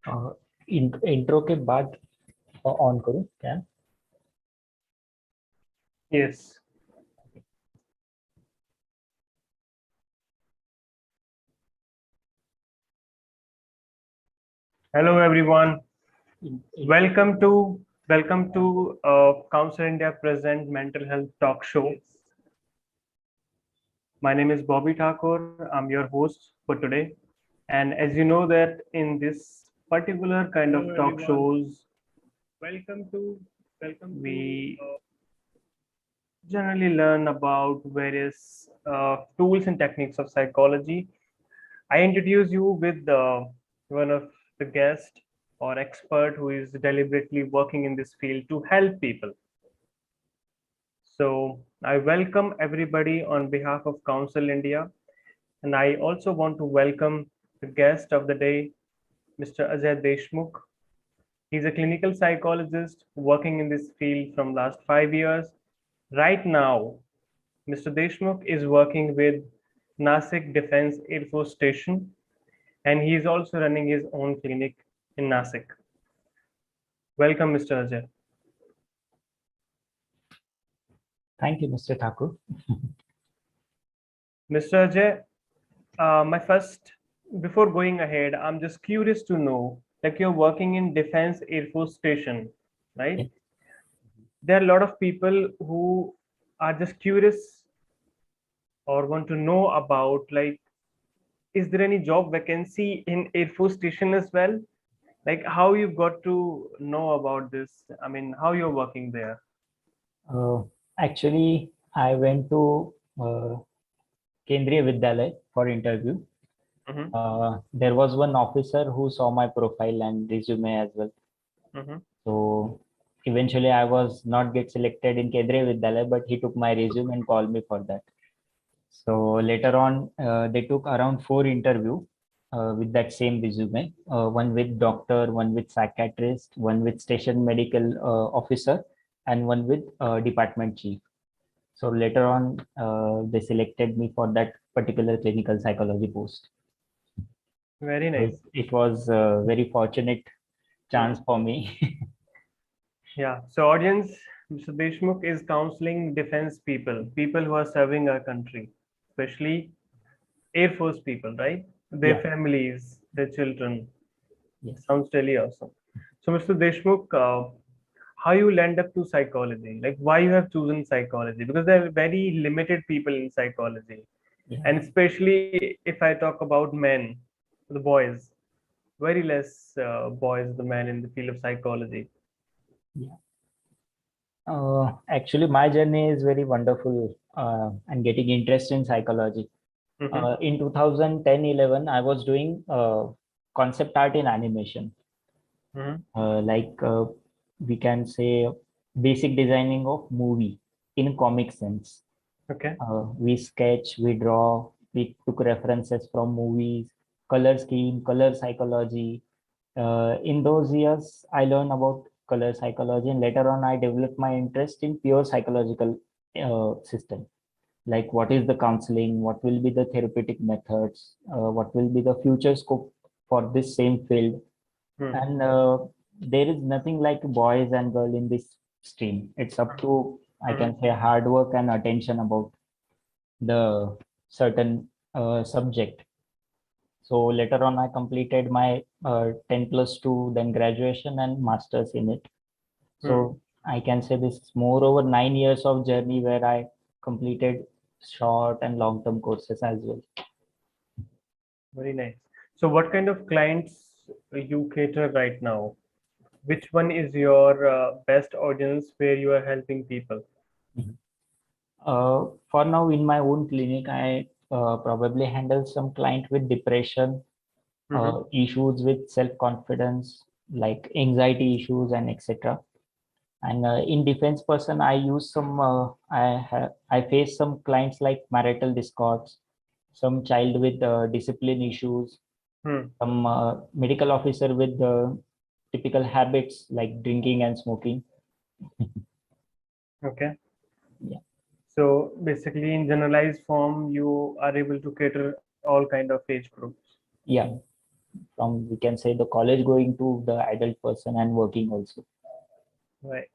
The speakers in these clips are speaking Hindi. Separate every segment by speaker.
Speaker 1: इंट्रो के बाद ऑन करूं क्या?
Speaker 2: Yes. Hello everyone. Welcome to Council India Present Mental Health Talk Show. My name is Bobby Thakur. I'm your host for today. And as you know that in this particular kind of talk shows, we generally learn about various tools and techniques of psychology. I introduce you with one of the guest or expert who is deliberately working in this field to help people. So I welcome everybody on behalf of Council India, and I also want to welcome the guest of the day, Mr. Ajay Deshmukh. He's a clinical psychologist working in this field from last 5 years. Right now, Mr. Deshmukh is working with Nasik Defense Air Force Station, and he is also running his own clinic in Nasik. Welcome, Mr. Ajay.
Speaker 1: Thank you, Mr. Thakur.
Speaker 2: Mr. Ajay, before going ahead, I'm just curious to know, like you're working in Defense Air Force Station, right?
Speaker 1: Yes.
Speaker 2: There are a lot of people who are just curious or want to know about, like, is there any job vacancy in Air Force Station as well? Like, how you got to know about this? I mean, how you're working there?
Speaker 1: Uh, Actually, I went to Kendriya Vidyalaya for interview.
Speaker 2: Mm-hmm.
Speaker 1: There was one officer who saw my profile and resume as well.
Speaker 2: Mm-hmm.
Speaker 1: So eventually, I was not get selected in Kendriya Vidyalaya, but he took my resume and called me for that. So later on, they took around 4 interview with that same resume. One with doctor, one with psychiatrist, one with station medical officer, and one with department chief. So later on, they selected me for that particular clinical psychology post.
Speaker 2: Very
Speaker 1: So
Speaker 2: nice.
Speaker 1: it was a very fortunate chance
Speaker 2: Mhm.
Speaker 1: for me.
Speaker 2: Yeah. So, audience, Mr. Deshmukh is counseling defense people who are serving our country, especially Air Force people, right? Their
Speaker 1: Yeah.
Speaker 2: families, their children.
Speaker 1: Yes.
Speaker 2: Sounds really awesome. So, Mr. Deshmukh, how you land up to psychology? Like, why you have chosen psychology? Because there are very limited people in psychology,
Speaker 1: Yeah.
Speaker 2: and especially if I talk about men, the boys, very less boys, the men in the field of psychology.
Speaker 1: Yeah. Actually, my journey is very wonderful and getting interest in psychology.
Speaker 2: Mm-hmm.
Speaker 1: In 2010-11, I was doing concept art in animation.
Speaker 2: Mm-hmm.
Speaker 1: We can say basic designing of movie in comic sense.
Speaker 2: Okay.
Speaker 1: We sketch, we draw, we took references from movies, color scheme, color psychology. In those years, I learned about color psychology, and later on, I developed my interest in pure psychological system. Like what is the counseling, what will be the therapeutic methods, what will be the future scope for this same field.
Speaker 2: Hmm.
Speaker 1: And there is nothing like boys and girl in this stream. It's up to, I
Speaker 2: Mhm.
Speaker 1: can say, hard work and attention about the certain subject. So later on, I completed my 10 plus 2, then graduation and masters in it.
Speaker 2: Hmm.
Speaker 1: So I can say this is more over 9 years of journey where I completed short and long term courses as well.
Speaker 2: Very nice. So, what kind of clients you cater right now? Which one is your best audience where you are helping people?
Speaker 1: Mhm. For now, in my own clinic, I probably handle some client with depression,
Speaker 2: Mm-hmm.
Speaker 1: issues with self-confidence, like anxiety issues and etc. And in defense person, I use some. I face some clients like marital discords, some child with discipline issues,
Speaker 2: Hmm.
Speaker 1: some medical officer with typical habits like drinking and smoking.
Speaker 2: Okay.
Speaker 1: Yeah.
Speaker 2: So, basically, in generalized form, you are able to cater all kind of age groups.
Speaker 1: Yeah. from, we can say, the college going to the adult person and working also.
Speaker 2: Right.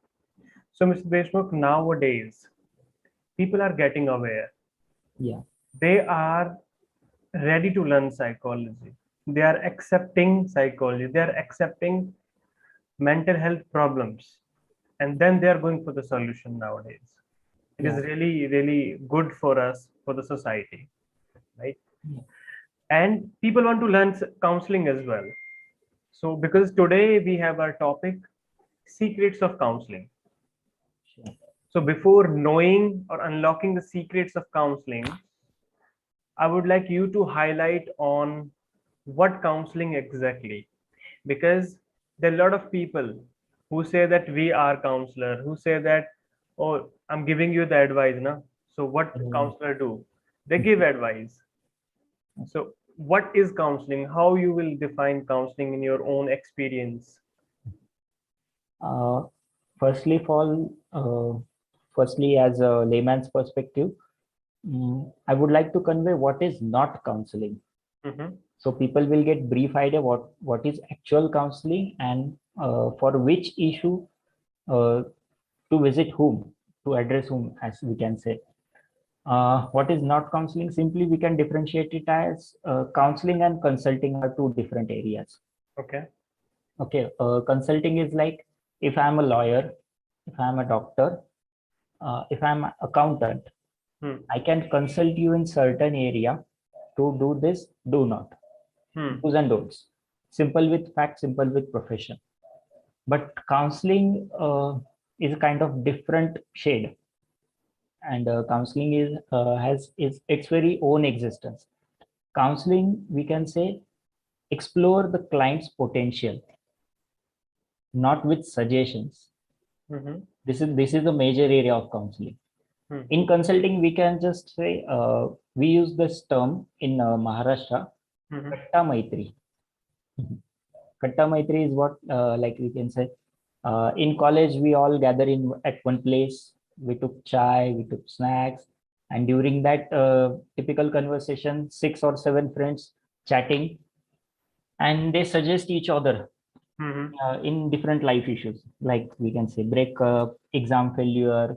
Speaker 2: So, Mr. Deshmukh, nowadays people are getting aware.
Speaker 1: Yeah.
Speaker 2: They are ready to learn psychology. They are accepting psychology. They are accepting mental health problems, and then they are going for the solution nowadays. It is
Speaker 1: Yeah.
Speaker 2: really, really good for us, for the society, right?
Speaker 1: Yeah.
Speaker 2: And people want to learn counseling as well. So, because today we have our topic, secrets of counseling.
Speaker 1: Sure.
Speaker 2: So, before knowing or unlocking the secrets of counseling, I would like you to highlight on what counseling exactly, because there are a lot of people who say that we are counselor, who say that, oh, I'm giving you the advice, na. So what
Speaker 1: Mm.
Speaker 2: counselor do? They give advice. So what is counseling? How you will define counseling in your own experience?
Speaker 1: Uh, firstly of all, firstly, as a layman's perspective, I would like to convey what is not counseling.
Speaker 2: Mm-hmm.
Speaker 1: So people will get brief idea what is actual counseling, and for which issue uh, to visit whom, to address whom, as we can say. What is not counseling? Simply we can differentiate it as counseling and consulting are two different areas.
Speaker 2: Okay.
Speaker 1: Okay, consulting is like, if I'm a lawyer, if I'm a doctor, if I'm an accountant,
Speaker 2: Hmm.
Speaker 1: I can consult you in certain area to do this, do not,
Speaker 2: Hmm.
Speaker 1: do's and don'ts. Simple with fact, simple with profession. But counseling is a kind of different shade, and counseling is has is its very own existence. Counseling, we can say, explore the client's potential, not with suggestions.
Speaker 2: Mm-hmm.
Speaker 1: This is the major area of counseling.
Speaker 2: Hmm.
Speaker 1: In consulting, we can just say, we use this term in Maharashtra,
Speaker 2: Mm-hmm.
Speaker 1: Katta Maitri. Katta Maitri is what, like we can say, in college, we all gather in at one place. We took chai, we took snacks, and during that typical conversation, 6 or 7 friends chatting, and they suggest each other
Speaker 2: Mm-hmm.
Speaker 1: in different life issues, like we can say breakup, exam failure,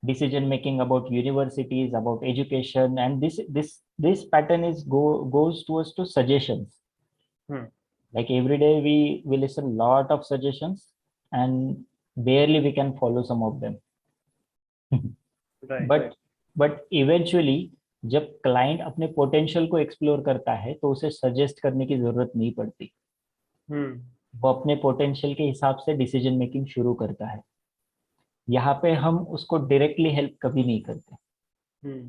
Speaker 1: decision making about universities, about education, and this pattern is goes towards to suggestions.
Speaker 2: Hmm.
Speaker 1: Like every day we listen lot of suggestions, and barely we can follow some of them.
Speaker 2: Right.
Speaker 1: But but eventually जब क्लाइंट अपने पोटेंशियल को एक्सप्लोर करता है तो उसे सजेस्ट करने की जरूरत नहीं पड़ती.
Speaker 2: Hmm.
Speaker 1: वो अपने पोटेंशियल के हिसाब से डिसीजन मेकिंग शुरू करता है. यहाँ पे हम उसको डायरेक्टली हेल्प कभी नहीं करते,
Speaker 2: Hmm.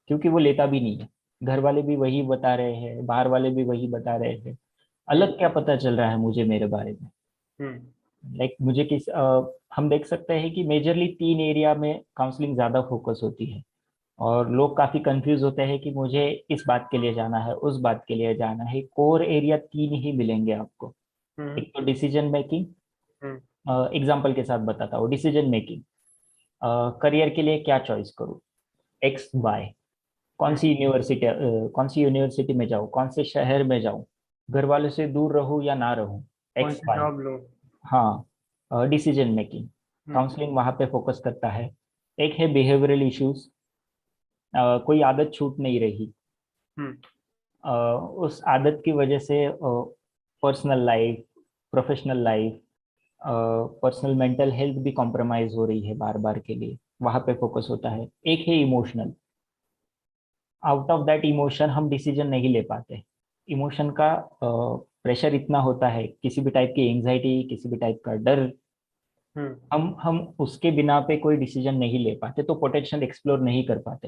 Speaker 1: क्योंकि वो लेता भी नहीं है. घर वाले भी वही बता रहे हैं, बाहर वाले भी वही बता रहे हैं.
Speaker 2: Hmm.
Speaker 1: अलग क्या पता चल रहा है मुझे मेरे बारे में.
Speaker 2: Hmm.
Speaker 1: लाइक मुझे हम देख सकते हैं कि मेजरली 3 एरिया में काउंसलिंग ज्यादा फोकस होती है, और लोग काफी कंफ्यूज होते हैं कि मुझे इस बात के लिए जाना है, उस बात के लिए जाना है. कोर एरिया 3 ही मिलेंगे आपको.
Speaker 2: Hmm.
Speaker 1: एक तो डिसीजन मेकिंग.
Speaker 2: Hmm.
Speaker 1: एग्जाम्पल के साथ बताता हूँ. डिसीजन मेकिंग, करियर के लिए क्या चॉइस करूँ, एक्स वाई, कौन सी यूनिवर्सिटी में जाऊँ, कौन से शहर में जाऊँ, घर वालों से दूर रहूँ या ना रहूँ,
Speaker 2: कौन
Speaker 1: एक्स
Speaker 2: सी
Speaker 1: वाई.
Speaker 2: जॉब लो?
Speaker 1: हाँ, डिसीजन मेकिंग.
Speaker 2: Hmm.
Speaker 1: काउंसलिंग वहां पे फोकस करता है. एक है बिहेवियरल इश्यूज. कोई आदत छूट नहीं रही,
Speaker 2: Hmm.
Speaker 1: उस आदत की वजह से personal life, professional life, personal mental health भी कॉम्प्रोमाइज हो रही है बार बार के लिए, वहां पे फोकस होता है. एक है emotional. Out of that emotion हम डिसीजन नहीं ले पाते. इमोशन का प्रेशर इतना होता है, किसी भी टाइप की एंजाइटी, किसी भी टाइप का डर,
Speaker 2: Hmm.
Speaker 1: हम उसके बिना पे कोई डिसीजन नहीं ले पाते, तो पोटेंशियल एक्सप्लोर नहीं कर पाते.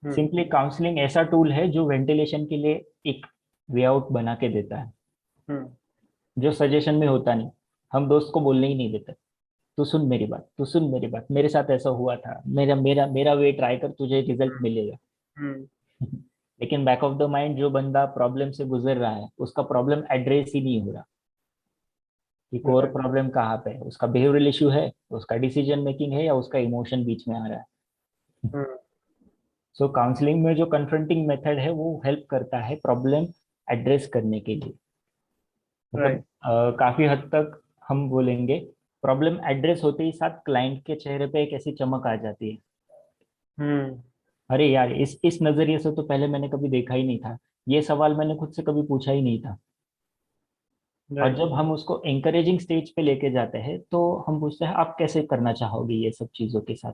Speaker 2: Hmm.
Speaker 1: सिंपली काउंसलिंग ऐसा टूल है जो वेंटिलेशन के लिए एक वे आउट बना के देता है,
Speaker 2: Hmm.
Speaker 1: जो सजेशन में होता नहीं. हम दोस्त को बोलने ही नहीं देते, तू सुन मेरी बात, तू सुन मेरी बात, मेरे साथ ऐसा हुआ था, मेरा मेरा मेरा वे ट्राई कर, तुझे रिजल्ट मिलेगा.
Speaker 2: Hmm.
Speaker 1: लेकिन बैक ऑफ द माइंड जो बंदा प्रॉब्लम से गुजर रहा है, उसका प्रॉब्लम एड्रेस ही नहीं हो रहा कि कोर
Speaker 2: Right.
Speaker 1: प्रॉब्लम कहाँ पे है. उसका बिहेवियरल इशू है, उसका डिसीजन मेकिंग है, या उसका इमोशन बीच में आ रहा है.
Speaker 2: Hmm.
Speaker 1: सो काउंसलिंग में जो कन्फ्रंटिंग मेथड है वो हेल्प करता है प्रॉब्लम एड्रेस करने के लिए. मतलब
Speaker 2: Right.
Speaker 1: काफी हद तक हम बोलेंगे प्रॉब्लम एड्रेस होते ही साथ क्लाइंट के चेहरे पे एक ऐसी चमक आ जाती है,
Speaker 2: Hmm.
Speaker 1: अरे यार इस नजरिए से तो पहले मैंने कभी देखा ही नहीं था, ये सवाल मैंने खुद से कभी पूछा ही नहीं था। और
Speaker 2: Right.
Speaker 1: जब हम उसको एंकरेजिंग स्टेज पे लेके जाते हैं तो हम पूछते हैं आप कैसे करना चाहोगे ये सब चीजों के साथ,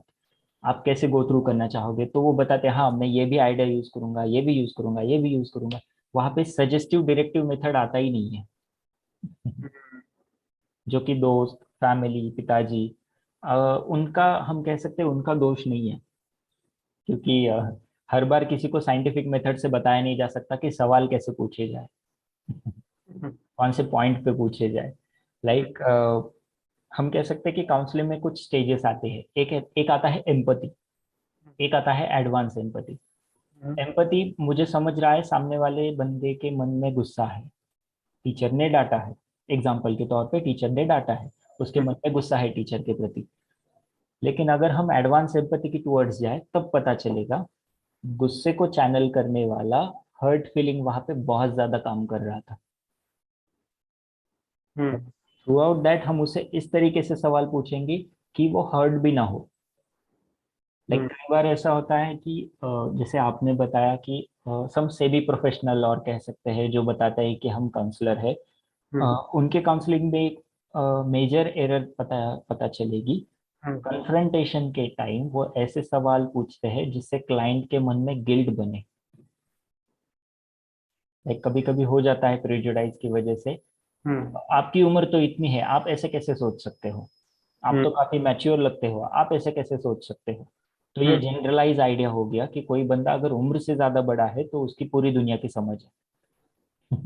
Speaker 1: आप कैसे गो थ्रू करना चाहोगे, तो वो बताते हैं हाँ मैं ये भी आइडिया यूज करूंगा, ये भी यूज करूंगा, ये भी यूज करूंगा। वहां पे सजेस्टिव डायरेक्टिव मेथड आता ही नहीं है। जो कि दोस्त, फैमिली, पिताजी, उनका हम कह सकते हैं उनका दोष नहीं है, क्योंकि हर बार किसी को साइंटिफिक मेथड से बताया नहीं जा सकता कि सवाल कैसे पूछे जाए, कौन से पॉइंट पे पूछे जाए। लाइक हम कह सकते हैं कि काउंसलिंग में कुछ स्टेजेस आते हैं, एक आता है एम्पति, एक आता है एडवांस एम्पति। एम्पति मुझे समझ रहा है सामने वाले बंदे के मन में गुस्सा है, टीचर ने डांटा है, एग्जाम्पल के तौर पे टीचर ने डांटा है, उसके मन में गुस्सा है टीचर के प्रति। लेकिन अगर हम एडवांस एम्पैथी की टूवर्ड्स जाए तब पता चलेगा गुस्से को चैनल करने वाला हर्ट फीलिंग वहां पे बहुत ज्यादा काम कर रहा था।
Speaker 2: Hmm.
Speaker 1: थ्रू आउट दैट हम उसे इस तरीके से सवाल पूछेंगे कि वो हर्ट भी ना हो। Like
Speaker 2: Hmm.
Speaker 1: कई बार ऐसा होता है कि जैसे आपने बताया कि सम से भी प्रोफेशनल और कह सकते हैं जो बताते हैं कि हम काउंसलर है,
Speaker 2: Hmm.
Speaker 1: उनके काउंसलिंग में एक मेजर एरर पता पता चलेगी।
Speaker 2: Hmm.
Speaker 1: कन्फ्रंटेशन के टाइम वो ऐसे सवाल पूछते हैं जिससे क्लाइंट के मन में गिल्ट बने। लाइक कभी कभी हो जाता है प्रेजुडाइज की वजह से,
Speaker 2: Hmm.
Speaker 1: आपकी उम्र तो इतनी है, आप ऐसे कैसे सोच सकते हो, आप
Speaker 2: Hmm.
Speaker 1: तो काफी मैच्योर लगते हो, आप ऐसे कैसे सोच सकते हो। तो ये
Speaker 2: Hmm.
Speaker 1: जनरलाइज आइडिया हो गया कि कोई बंदा अगर उम्र से ज्यादा बड़ा है तो उसकी पूरी दुनिया की समझ है।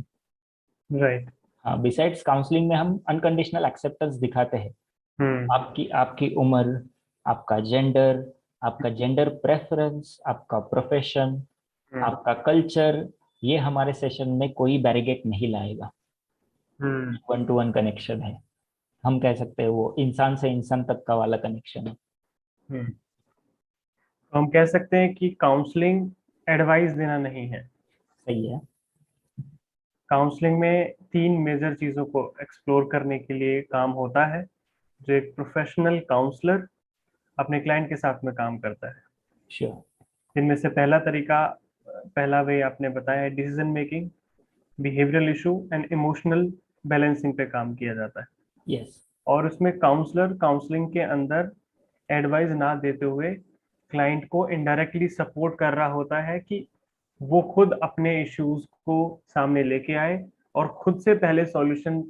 Speaker 2: Right.
Speaker 1: हाँ, बिसाइड्स काउंसलिंग में हम अनकंडीशनल एक्सेप्टेंस दिखाते हैं।
Speaker 2: Hmm.
Speaker 1: आपकी आपकी उम्र, आपका जेंडर, आपका जेंडर प्रेफरेंस, आपका प्रोफेशन,
Speaker 2: Hmm.
Speaker 1: आपका कल्चर, ये हमारे सेशन में कोई बैरिगेट नहीं लाएगा।
Speaker 2: Hmm.
Speaker 1: One two one connection है, हम कह सकते हैं वो इंसान से इंसान तक का वाला कनेक्शन है।
Speaker 2: Hmm. तो हम कह सकते हैं कि काउंसलिंग एडवाइस देना नहीं है।
Speaker 1: सही है।
Speaker 2: काउंसलिंग में तीन मेजर चीजों को एक्सप्लोर करने के लिए काम होता है, जो एक प्रोफेशनल काउंसलर अपने क्लाइंट के साथ में काम करता है।
Speaker 1: श्योर।
Speaker 2: इनमें से पहला तरीका, पहला वे आपने बताया है, decision making, behavioural issue and emotional balancing पे काम किया जाता है।
Speaker 1: यस।
Speaker 2: और उसमें काउंसलर काउंसलिंग के अंदर एडवाइस ना देते हुए क्लाइंट को इनडायरेक्टली सपोर्ट कर रहा होता है कि वो खुद अपने इश्यूज को सामने लेके आए और खुद से पहले सॉल्यूशन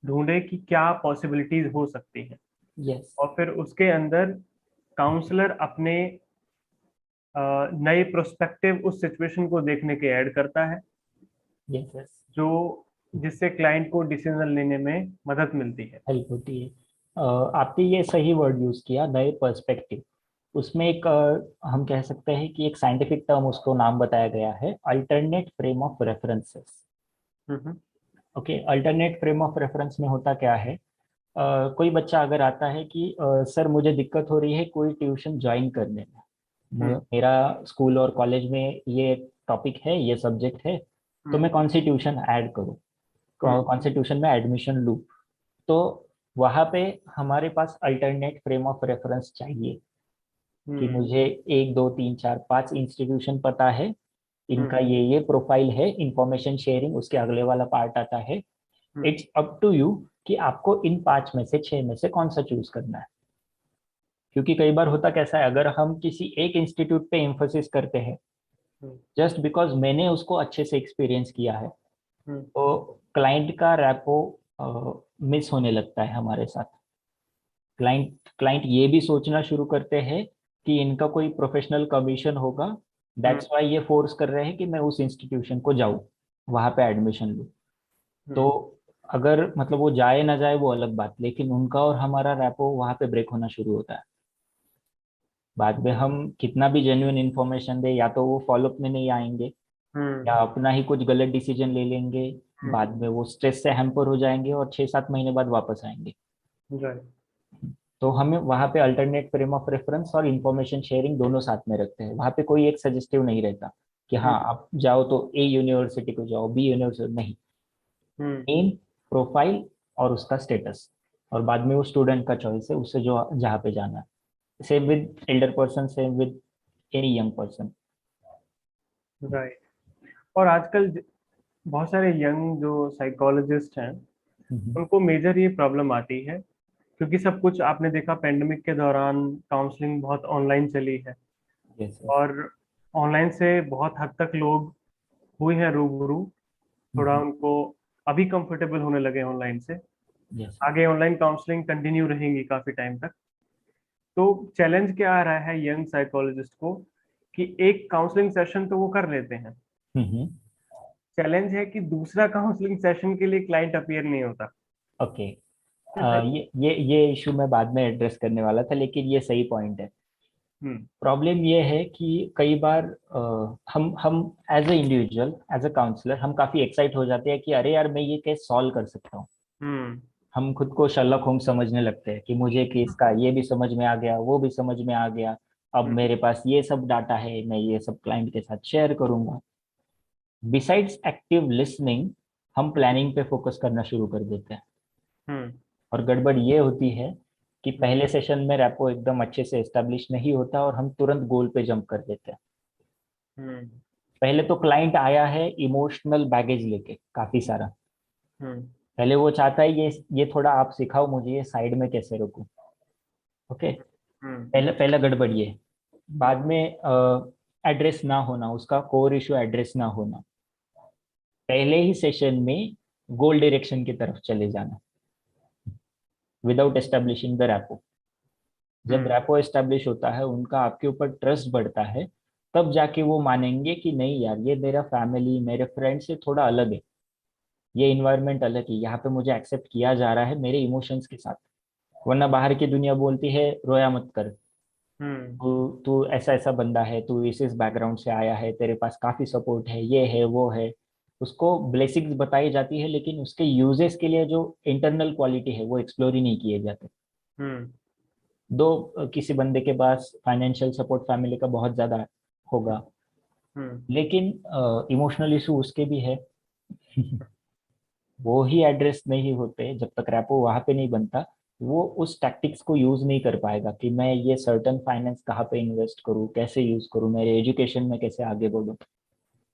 Speaker 2: ढूंढे कि क्या पॉसिबिलिटीज हो सकती हैं।
Speaker 1: यस।
Speaker 2: और फिर उसके अंदर काउंसलर अपने नए प्रोस्पेक्टिव उस सिचुएशन को देखने के ऐड करता है,
Speaker 1: यस। यस।
Speaker 2: जो जिससे क्लाइंट को डिसीजन लेने में मदद मिलती है।
Speaker 1: हेल्प होती है। आपने ये सही वर्ड यूज किया, नए पर्सपेक्टिव। उसमें एक हम कह सकते हैं कि एक साइंटिफिक टर्म उसको नाम बताया गया है, alternate frame of references.
Speaker 2: Hmm.
Speaker 1: Okay, alternate frame of reference में होता क्या है, कोई बच्चा अगर आता है कि सर मुझे दिक्कत हो रही है कोई ट्यूशन ज्वाइन करने में,
Speaker 2: हम्म।
Speaker 1: मेरा स्कूल और कॉलेज में ये टॉपिक है, ये सब्जेक्ट है, तो
Speaker 2: हम्म।
Speaker 1: मैं कौन सी ट्यूशन ऐड करूँ,
Speaker 2: हम्म।
Speaker 1: कौन से ट्यूशन में एडमिशन लूँ। तो वहाँ पे हमारे पास अल्टरनेट फ्रेम ऑफ रेफरेंस चाहिए कि
Speaker 2: हम्म।
Speaker 1: मुझे एक दो तीन चार पांच इंस्टीट्यूशन पता है,
Speaker 2: हम्म।
Speaker 1: इनका ये प्रोफाइल है, इंफॉर्मेशन शेयरिंग उसके अगले वाला पार्ट आता है।
Speaker 2: हम्म।
Speaker 1: इट्स अप टू यू कि आपको इन पांच में से छह में से कौन सा चूज करना है। क्योंकि कई बार होता कैसा है, अगर हम किसी एक इंस्टीट्यूट पे एम्फोसिस करते हैं
Speaker 2: हम्म।
Speaker 1: जस्ट बिकॉज मैंने उसको अच्छे से एक्सपीरियंस किया है,
Speaker 2: हम्म।
Speaker 1: तो क्लाइंट का रैपो मिस होने लगता है हमारे साथ। क्लाइंट क्लाइंट ये भी सोचना शुरू करते हैं कि इनका कोई प्रोफेशनल कमीशन होगा,
Speaker 2: हम्म।
Speaker 1: दैट्स वाई ये फोर्स कर रहे हैं कि मैं उस इंस्टीट्यूशन को जाऊं, वहां पे एडमिशन लूं। तो
Speaker 2: हम्म।
Speaker 1: अगर मतलब वो जाए ना जाए वो अलग बात, लेकिन उनका और हमारा रैपो वहां पे ब्रेक होना शुरू होता है। बाद में हम कितना भी जेन्युइन इन्फॉर्मेशन दे, या तो वो फॉलोअप में नहीं आएंगे
Speaker 2: हम्म।
Speaker 1: या अपना ही कुछ गलत डिसीजन ले लेंगे,
Speaker 2: हम्म।
Speaker 1: बाद में वो स्ट्रेस से हैम्पर हो जाएंगे और 6-7 महीने बाद वापस आएंगे।
Speaker 2: राइट।
Speaker 1: तो हमें वहाँ पे अल्टरनेट फ्रेम ऑफ रेफरेंस और इंफॉर्मेशन शेयरिंग दोनों साथ में रखते हैं, वहाँ पे कोई एक सजेस्टिव नहीं रहता कि हाँ
Speaker 2: हम्म।
Speaker 1: आप जाओ तो ए यूनिवर्सिटी को जाओ, बी यूनिवर्सिटी नहीं।
Speaker 2: हम्म।
Speaker 1: मेन प्रोफाइल और उसका स्टेटस, और बाद में वो स्टूडेंट का चॉइस है, उससे जो जहाँ पे जाना है। Same with Elder person, same with any young person.
Speaker 2: Right. और आजकल बहुत सारे यंग जो साइकोलॉजिस्ट हैं उनको मेजर ये प्रॉब्लम आती है, क्योंकि सब कुछ आपने देखा पेंडेमिक के दौरान काउंसलिंग बहुत ऑनलाइन चली है,
Speaker 1: यस
Speaker 2: और ऑनलाइन से बहुत हद तक लोग हुए हैं रूबरू, थोड़ा उनको अभी कंफर्टेबल होने लगे ऑनलाइन से।
Speaker 1: यस
Speaker 2: आगे ऑनलाइन काउंसलिंग कंटिन्यू रहेंगी काफी टाइम तक। तो चैलेंज क्या आ रहा है यंग साइकोलॉजिस्ट को, कि एक काउंसलिंग सेशन तो वो कर लेते हैं, चैलेंज है कि दूसरा काउंसलिंग सेशन के लिए क्लाइंट अपीयर नहीं होता।
Speaker 1: ओके। ये इशू मैं बाद में एड्रेस करने वाला था, लेकिन ये सही पॉइंट है।
Speaker 2: हम्म।
Speaker 1: प्रॉब्लम ये है कि कई बार हम as a individual, as a counsellor, हम काफी एक्साइट हो जाते हैं कि अरे यार मैं ये केस सॉल्व कर सकता हूँ।
Speaker 2: हम्म।
Speaker 1: हम खुद को शर्लक होम्स समझने लगते हैं कि मुझे केस का ये भी समझ में आ गया, वो भी समझ में आ गया, अब
Speaker 2: हम्म।
Speaker 1: मेरे पास ये सब डाटा है, मैं ये सब क्लाइंट के साथ शेयर करूंगा। बिसाइड्स एक्टिव लिसनिंग, हम प्लानिंग पे फोकस करना शुरू कर देते हैं।
Speaker 2: हम्म।
Speaker 1: और गड़बड़ ये होती है कि
Speaker 2: हम्म।
Speaker 1: पहले सेशन में रैपो एकदम अच्छे से एस्टेब्लिश नहीं होता और हम तुरंत गोल पे जंप कर देते हैं।
Speaker 2: हम्म।
Speaker 1: पहले तो क्लाइंट आया है इमोशनल बैगेज लेके काफी सारा।
Speaker 2: हम्म।
Speaker 1: पहले वो चाहता है ये थोड़ा आप सिखाओ मुझे ये साइड में कैसे रोकूं। ओके।
Speaker 2: हम्म।
Speaker 1: पहला गड़बड़ ये। बाद में एड्रेस ना होना, उसका कोर इशू एड्रेस ना होना, पहले ही सेशन में गोल डायरेक्शन की तरफ चले जाना विदाउट एस्टेब्लिशिंग द रैपो। जब
Speaker 2: हम्म।
Speaker 1: रैपो एस्टेब्लिश होता है, उनका आपके ऊपर ट्रस्ट बढ़ता है, तब जाके वो मानेंगे कि नहीं यार, ये मेरा फैमिली, मेरे फ्रेंड से थोड़ा अलग है, ये इन्वायरमेंट अलग है, यहाँ पे मुझे एक्सेप्ट किया जा रहा है मेरे इमोशंस के साथ। वरना बाहर की दुनिया बोलती है रोया मत कर,
Speaker 2: हम्म।
Speaker 1: तू तू ऐसा ऐसा बंदा है, तू इस बैकग्राउंड से आया है, तेरे पास काफी सपोर्ट है, ये है वो है। उसको ब्लेसिंग्स बताई जाती है, लेकिन उसके यूजेस के लिए जो इंटरनल क्वालिटी है वो एक्सप्लोर ही नहीं किए जाते।
Speaker 2: हम्म।
Speaker 1: दो किसी बंदे के पास फाइनेंशियल सपोर्ट फैमिली का बहुत ज्यादा होगा,
Speaker 2: हम्म।
Speaker 1: लेकिन इमोशनल इशू उसके भी है। वो ही एड्रेस नहीं होते जब तक रैपो वहां पे नहीं बनता। वो उस टैक्टिक्स को यूज नहीं कर पाएगा कि मैं ये सर्टन फाइनेंस कहाँ पे इन्वेस्ट करूँ, कैसे यूज करूँ, मेरे एजुकेशन में कैसे आगे बढ़ूँ।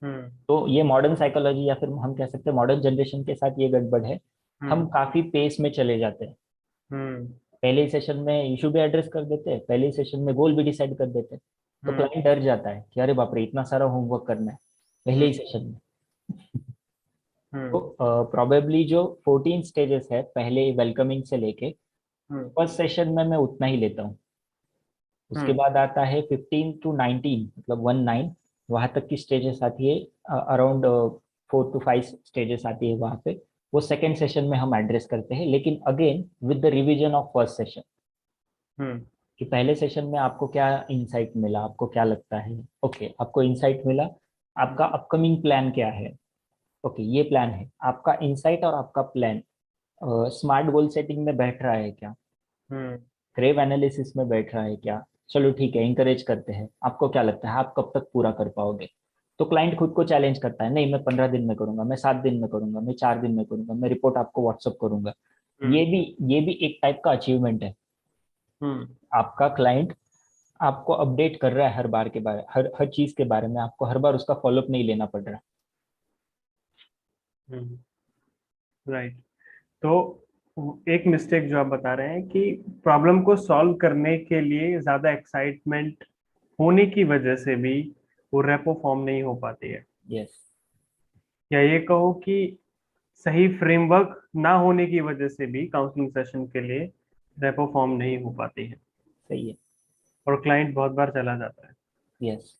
Speaker 2: हम्म।
Speaker 1: तो ये मॉडर्न साइकोलॉजी, या फिर हम कह सकते हैं मॉडर्न जनरेशन के साथ ये गड़बड़ है। हम
Speaker 2: हम्म।
Speaker 1: काफी पेस में चले जाते हैं।
Speaker 2: हम्म।
Speaker 1: पहले ही सेशन में इशू भी एड्रेस कर देते हैं, पहले ही सेशन में गोल भी डिसाइड कर देते हैं। तो
Speaker 2: हम्म।
Speaker 1: क्लाइंट डर जाता है कि अरे बाप रे, इतना सारा होमवर्क करना है पहले
Speaker 2: हम्म।
Speaker 1: ही सेशन में। तो
Speaker 2: हम्म।
Speaker 1: प्रोबेबली जो 14 स्टेजेस है पहले वेलकमिंग से लेके,
Speaker 2: हम्म।
Speaker 1: फर्स्ट सेशन में मैं उतना ही लेता हूँ। उसके
Speaker 2: हम्म।
Speaker 1: बाद आता है 15 to 19, मतलब 19, वहां तक की स्टेजेस आती है। अराउंड 4 to 5 स्टेजेस आती है वहां पे। वो सेकेंड सेशन में हम एड्रेस करते हैं, लेकिन again with the revision of first session,
Speaker 2: hmm.
Speaker 1: कि पहले सेशन में आपको क्या इंसाइट मिला, आपको क्या लगता है। ओके, आपको इंसाइट मिला, आपका अपकमिंग प्लान क्या है। ओके, ये प्लान है आपका। इंसाइट और आपका प्लान स्मार्ट गोल सेटिंग में बैठ रहा है क्या,
Speaker 2: हम्म।
Speaker 1: क्रेव एनालिसिस में बैठ रहा है क्या। चलो ठीक है, इंकरेज करते हैं, आपको क्या लगता है आप कब तक पूरा कर पाओगे। तो क्लाइंट खुद को चैलेंज करता है, नहीं मैं 15 दिन में करूंगा, मैं 7 दिन में करूंगा, मैं 4 दिन में करूंगा, मैं रिपोर्ट आपको व्हाट्सअप करूंगा।
Speaker 2: हम्म।
Speaker 1: ये भी एक टाइप का अचीवमेंट है।
Speaker 2: हम्म।
Speaker 1: आपका क्लाइंट आपको अपडेट कर रहा है हर बार के बारे, हर हर चीज के बारे में, आपको हर बार उसका फॉलोअप नहीं लेना पड़ रहा।
Speaker 2: हम्म। राइट। तो एक मिस्टेक जो आप बता रहे हैं कि प्रॉब्लम को सॉल्व करने के लिए ज्यादा एक्साइटमेंट होने की वजह से भी वो रेपो फॉर्म नहीं हो पाती है,
Speaker 1: यस,
Speaker 2: या ये कहो कि सही फ्रेमवर्क ना होने की वजह से भी काउंसलिंग सेशन के लिए रेपो फॉर्म नहीं हो पाती है,
Speaker 1: सही है।
Speaker 2: और क्लाइंट बहुत बार चला जाता है।
Speaker 1: यस।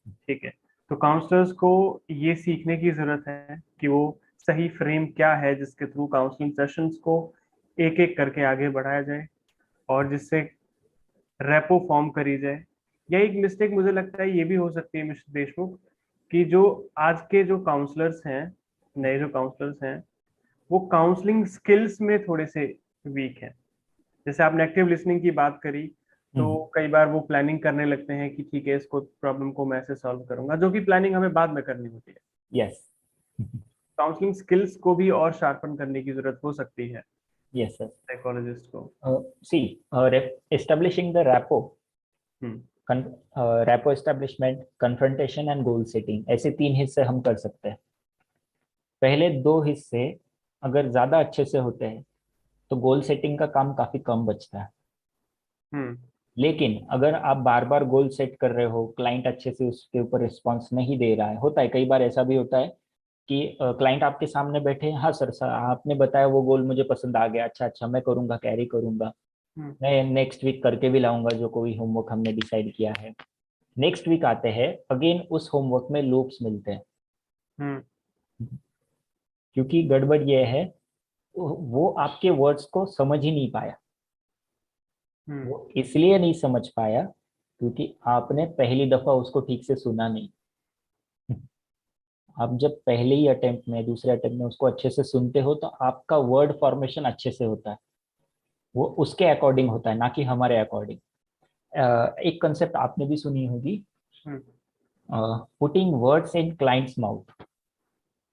Speaker 2: ठीक है। तो काउंसलर्स को ये सीखने की जरूरत है कि वो सही फ्रेम क्या है जिसके थ्रू काउंसलिंग सेशंस को एक एक करके आगे बढ़ाया जाए, और जिससे रेपो फॉर्म करी जाए। या एक मिस्टेक मुझे लगता है ये भी हो सकती है मिस्टर देशमुख, कि जो आज के जो काउंसलर्स हैं, नए जो काउंसलर्स हैं, वो काउंसलिंग स्किल्स में थोड़े से वीक हैं। जैसे आपने एक्टिव लिसनिंग की बात करी, तो कई बार वो प्लानिंग करने लगते हैं कि ठीक है इसको प्रॉब्लम को मैं ऐसे सॉल्व करूंगा, जो कि प्लानिंग हमें बाद में करनी होती है।
Speaker 1: यस।
Speaker 2: काउंसलिंग स्किल्स को भी और शार्पन करने की जरूरत हो सकती है
Speaker 1: Yes, sir.
Speaker 2: साइकोलॉजिस्ट को।
Speaker 1: See, establishing the
Speaker 2: hmm
Speaker 1: rapport establishment, confrontation and goal setting, ऐसे 3 हिस्से हम कर सकते हैं। पहले 2 हिस्से अगर ज्यादा अच्छे से होते हैं तो गोल सेटिंग का काम काफी कम बचता है।
Speaker 2: हम्म
Speaker 1: लेकिन अगर आप बार बार गोल सेट कर रहे हो, क्लाइंट अच्छे से उसके ऊपर रिस्पॉन्स नहीं दे रहा है, होता है कई बार ऐसा भी होता है कि क्लाइंट आपके सामने बैठे हैं, हाँ सर आपने बताया वो गोल मुझे पसंद आ गया, अच्छा अच्छा मैं करूंगा, कैरी करूंगा,
Speaker 2: हम्म
Speaker 1: मैं नेक्स्ट वीक करके भी लाऊंगा जो कोई होमवर्क हमने डिसाइड किया है। नेक्स्ट वीक आते हैं, अगेन उस होमवर्क में लूप्स मिलते हैं।
Speaker 2: हम्म
Speaker 1: क्योंकि गड़बड़ ये है, वो आपके वर्ड्स को समझ ही नहीं पाया।
Speaker 2: हम्म
Speaker 1: वो इसलिए नहीं समझ पाया क्योंकि आपने पहली दफा उसको ठीक से सुना नहीं। आप जब पहले ही अटेम्प्ट में, दूसरे अटेम्प्ट में उसको अच्छे से सुनते हो तो आपका वर्ड फॉर्मेशन अच्छे से होता है, वो उसके अकॉर्डिंग होता है, ना कि हमारे अकॉर्डिंग। एक कंसेप्ट आपने भी सुनी होगी,
Speaker 2: hmm
Speaker 1: putting words in clients mouth.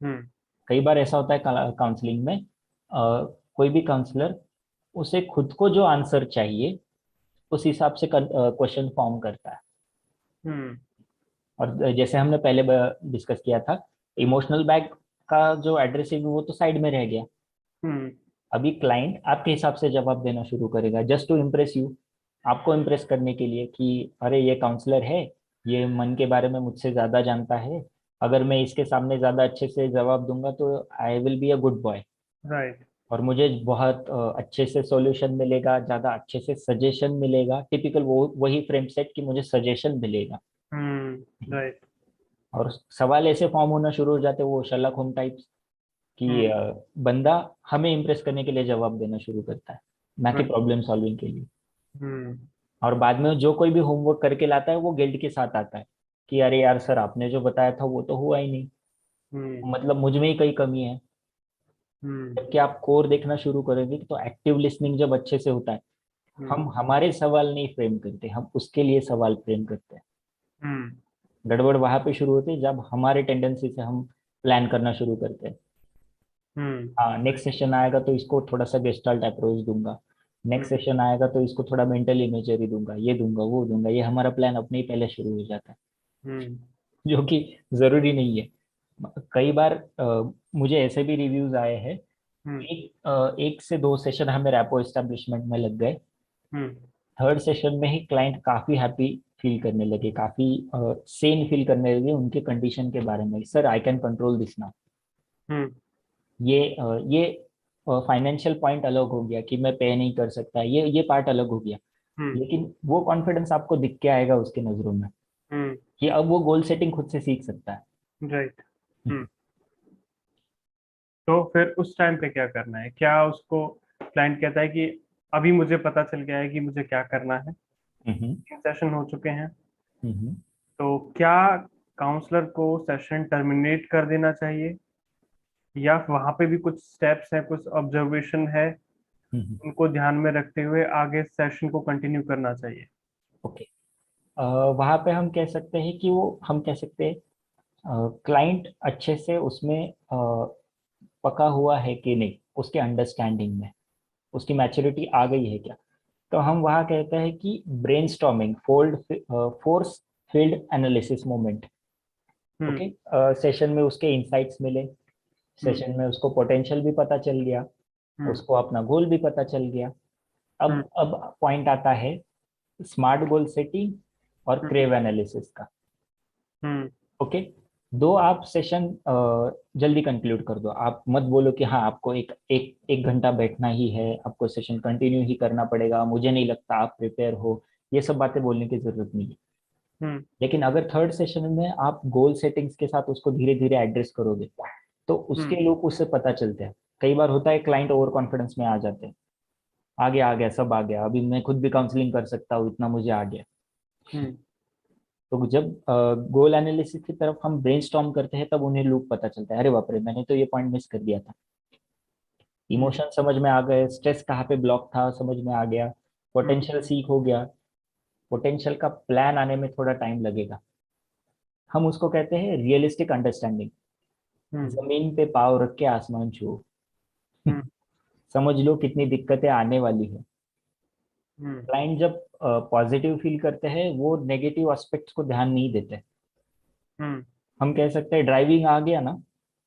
Speaker 2: Hmm
Speaker 1: कई बार ऐसा होता है काउंसलिंग में, कोई भी काउंसलर उसे खुद को जो आंसर चाहिए उस हिसाब से क्वेश्चन फॉर्म करता है।
Speaker 2: हम्म
Speaker 1: और जैसे हमने पहले डिस्कस किया था, इमोशनल बैग का जो एड्रेसिंग वो तो साइड में रह गया।
Speaker 2: हम्म
Speaker 1: अभी क्लाइंट आपके हिसाब से जवाब देना शुरू करेगा, जस्ट टू इम्प्रेस यू, आपको इम्प्रेस करने के लिए कि अरे ये काउंसलर है, ये मन के बारे में मुझसे ज्यादा जानता है, अगर मैं इसके सामने ज्यादा अच्छे से जवाब दूंगा तो I will be a good boy,
Speaker 2: right
Speaker 1: और मुझे बहुत अच्छे से सॉल्यूशन मिलेगा, ज्यादा अच्छे से सजेशन मिलेगा। टिपिकल वो वही फ्रेम सेट कि मुझे सजेशन मिलेगा।
Speaker 2: राइट
Speaker 1: और सवाल ऐसे फॉर्म होना शुरू हो जाते हैं, वो शर्लक होम टाइप्स, कि
Speaker 2: हम्म
Speaker 1: बंदा हमें इम्प्रेस करने के लिए जवाब देना शुरू करता है, ना कि
Speaker 2: राइट
Speaker 1: प्रॉब्लम सॉल्विंग के लिए।
Speaker 2: हम्म
Speaker 1: और बाद में जो कोई भी होमवर्क करके लाता है वो गिल्ट के साथ आता है कि अरे यार सर आपने जो बताया था वो तो हुआ ही नहीं,
Speaker 2: हम्म
Speaker 1: मतलब मुझ में ही कई कमी है।
Speaker 2: हम्म
Speaker 1: जबकि आप कोर देखना शुरू करोगे तो एक्टिव लिसनिंग जब अच्छे से होता है,
Speaker 2: हम्म
Speaker 1: हम हमारे सवाल नहीं फ्रेम करते, हम उसके लिए सवाल फ्रेम करते हैं।
Speaker 2: हम्म
Speaker 1: गड़बड़ वहां पे शुरू होती है जब हमारे टेंडेंसी से हम प्लान करना शुरू करते हैं। हाँ, नेक्स्ट सेशन आएगा तो इसको थोड़ा सा गेस्टाल्ट अप्रोच दूंगा, नेक्स्ट
Speaker 2: हम्म
Speaker 1: सेशन आएगा तो इसको थोड़ा मेंटल इमेजरी दूंगा, ये दूंगा वो दूंगा, ये हमारा प्लान अपने ही पहले शुरू हो जाता है,
Speaker 2: हम्म
Speaker 1: जो कि जरूरी नहीं है। कई बार मुझे ऐसे भी रिव्यूज आए हैं,
Speaker 2: हम्म
Speaker 1: 1 से 2 सेशन हमें रैपो एस्टेब्लिशमेंट में लग गए,
Speaker 2: हम्म
Speaker 1: थर्ड सेशन में ही क्लाइंट काफी हैप्पी फील करने लगे, काफी सेन फील करने लगे उनके कंडीशन के बारे में, sir I can control this now.
Speaker 2: Hmm
Speaker 1: ये फाइनेंशियल पॉइंट अलग हो गया कि मैं पे नहीं कर सकता, ये पार्ट अलग हो गया।
Speaker 2: हम्म
Speaker 1: लेकिन वो कॉन्फिडेंस आपको दिख के आएगा उसके नजरों में
Speaker 2: हम्म
Speaker 1: कि अब वो गोल सेटिंग खुद से सीख सकता है।
Speaker 2: राइट हम्म तो फिर उस टाइम पे क्या करना है? क्या उसको क्लाइंट कहता है कि अभी मुझे पता चल गया है कि मुझे क्या करना है,
Speaker 1: हम्म,
Speaker 2: सेशन हो चुके हैं,
Speaker 1: हम्म,
Speaker 2: तो क्या काउंसलर को सेशन टर्मिनेट कर देना चाहिए, या वहां पे भी कुछ स्टेप्स हैं, कुछ ऑब्जर्वेशन है,
Speaker 1: हम्म,
Speaker 2: उनको ध्यान में रखते हुए आगे सेशन को कंटिन्यू करना चाहिए?
Speaker 1: ओके। वहां पे हम कह सकते हैं कि वो हम कह सकते हैं क्लाइंट अच्छे से उसमें पका हुआ है कि नहीं, उसके अंडरस्टैंडिंग में उसकी मैच्योरिटी आ गई है क्या। तो हम वहाँ कहते हैं कि brainstorming, force field analysis moment.
Speaker 2: Hmm
Speaker 1: okay, session में उसके इंसाइट्स मिले,
Speaker 2: हम्म
Speaker 1: सेशन में उसको पोटेंशियल भी पता चल गया,
Speaker 2: हम्म
Speaker 1: उसको अपना गोल भी पता चल गया।
Speaker 2: हम्म
Speaker 1: अब पॉइंट आता है स्मार्ट गोल सेटिंग और
Speaker 2: हम्म
Speaker 1: क्रेव एनालिसिस का।
Speaker 2: हम्म
Speaker 1: ओके, दो आप सेशन जल्दी कंक्लूड कर दो, आप मत बोलो कि हाँ आपको एक एक एक घंटा बैठना ही है, आपको सेशन कंटिन्यू ही करना पड़ेगा, मुझे नहीं लगता आप प्रिपेयर हो, ये सब बातें बोलने की जरूरत नहीं है।
Speaker 2: हम्म
Speaker 1: लेकिन अगर थर्ड सेशन में आप गोल सेटिंग्स के साथ उसको धीरे धीरे एड्रेस करोगे तो
Speaker 2: हम्म
Speaker 1: उसके लोग उससे पता चलते हैं। कई बार होता है क्लाइंट ओवर कॉन्फिडेंस में आ जाते हैं, आ गया सब आ गया, अभी मैं खुद भी काउंसलिंग कर सकता हूँ, इतना मुझे आ गया।
Speaker 2: हम्म
Speaker 1: तो जब गोल एनालिसिस की तरफ हम ब्रेनस्टॉर्म करते हैं तब उन्हें लूप पता चलता है, अरे बाप रे मैंने तो ये पॉइंट मिस कर दिया था।
Speaker 2: हम्म
Speaker 1: इमोशन समझ में आ गए, स्ट्रेस कहाँ पे ब्लॉक था समझ में आ गया,
Speaker 2: हम्म
Speaker 1: पोटेंशियल सीख हो गया। पोटेंशियल का प्लान आने में थोड़ा टाइम लगेगा, हम उसको कहते हैं रियलिस्टिक अंडरस्टैंडिंग।
Speaker 2: हम्म,
Speaker 1: जमीन पे पाँव रख के आसमान छुओ।
Speaker 2: हम्म,
Speaker 1: समझ लो कितनी दिक्कतें आने वाली है।
Speaker 2: हम्म,
Speaker 1: क्लाइंट जब पॉजिटिव फील करते हैं वो नेगेटिव एस्पेक्ट्स को ध्यान नहीं देते।
Speaker 2: हम्म,
Speaker 1: हम कह सकते हैं ड्राइविंग आ गया ना,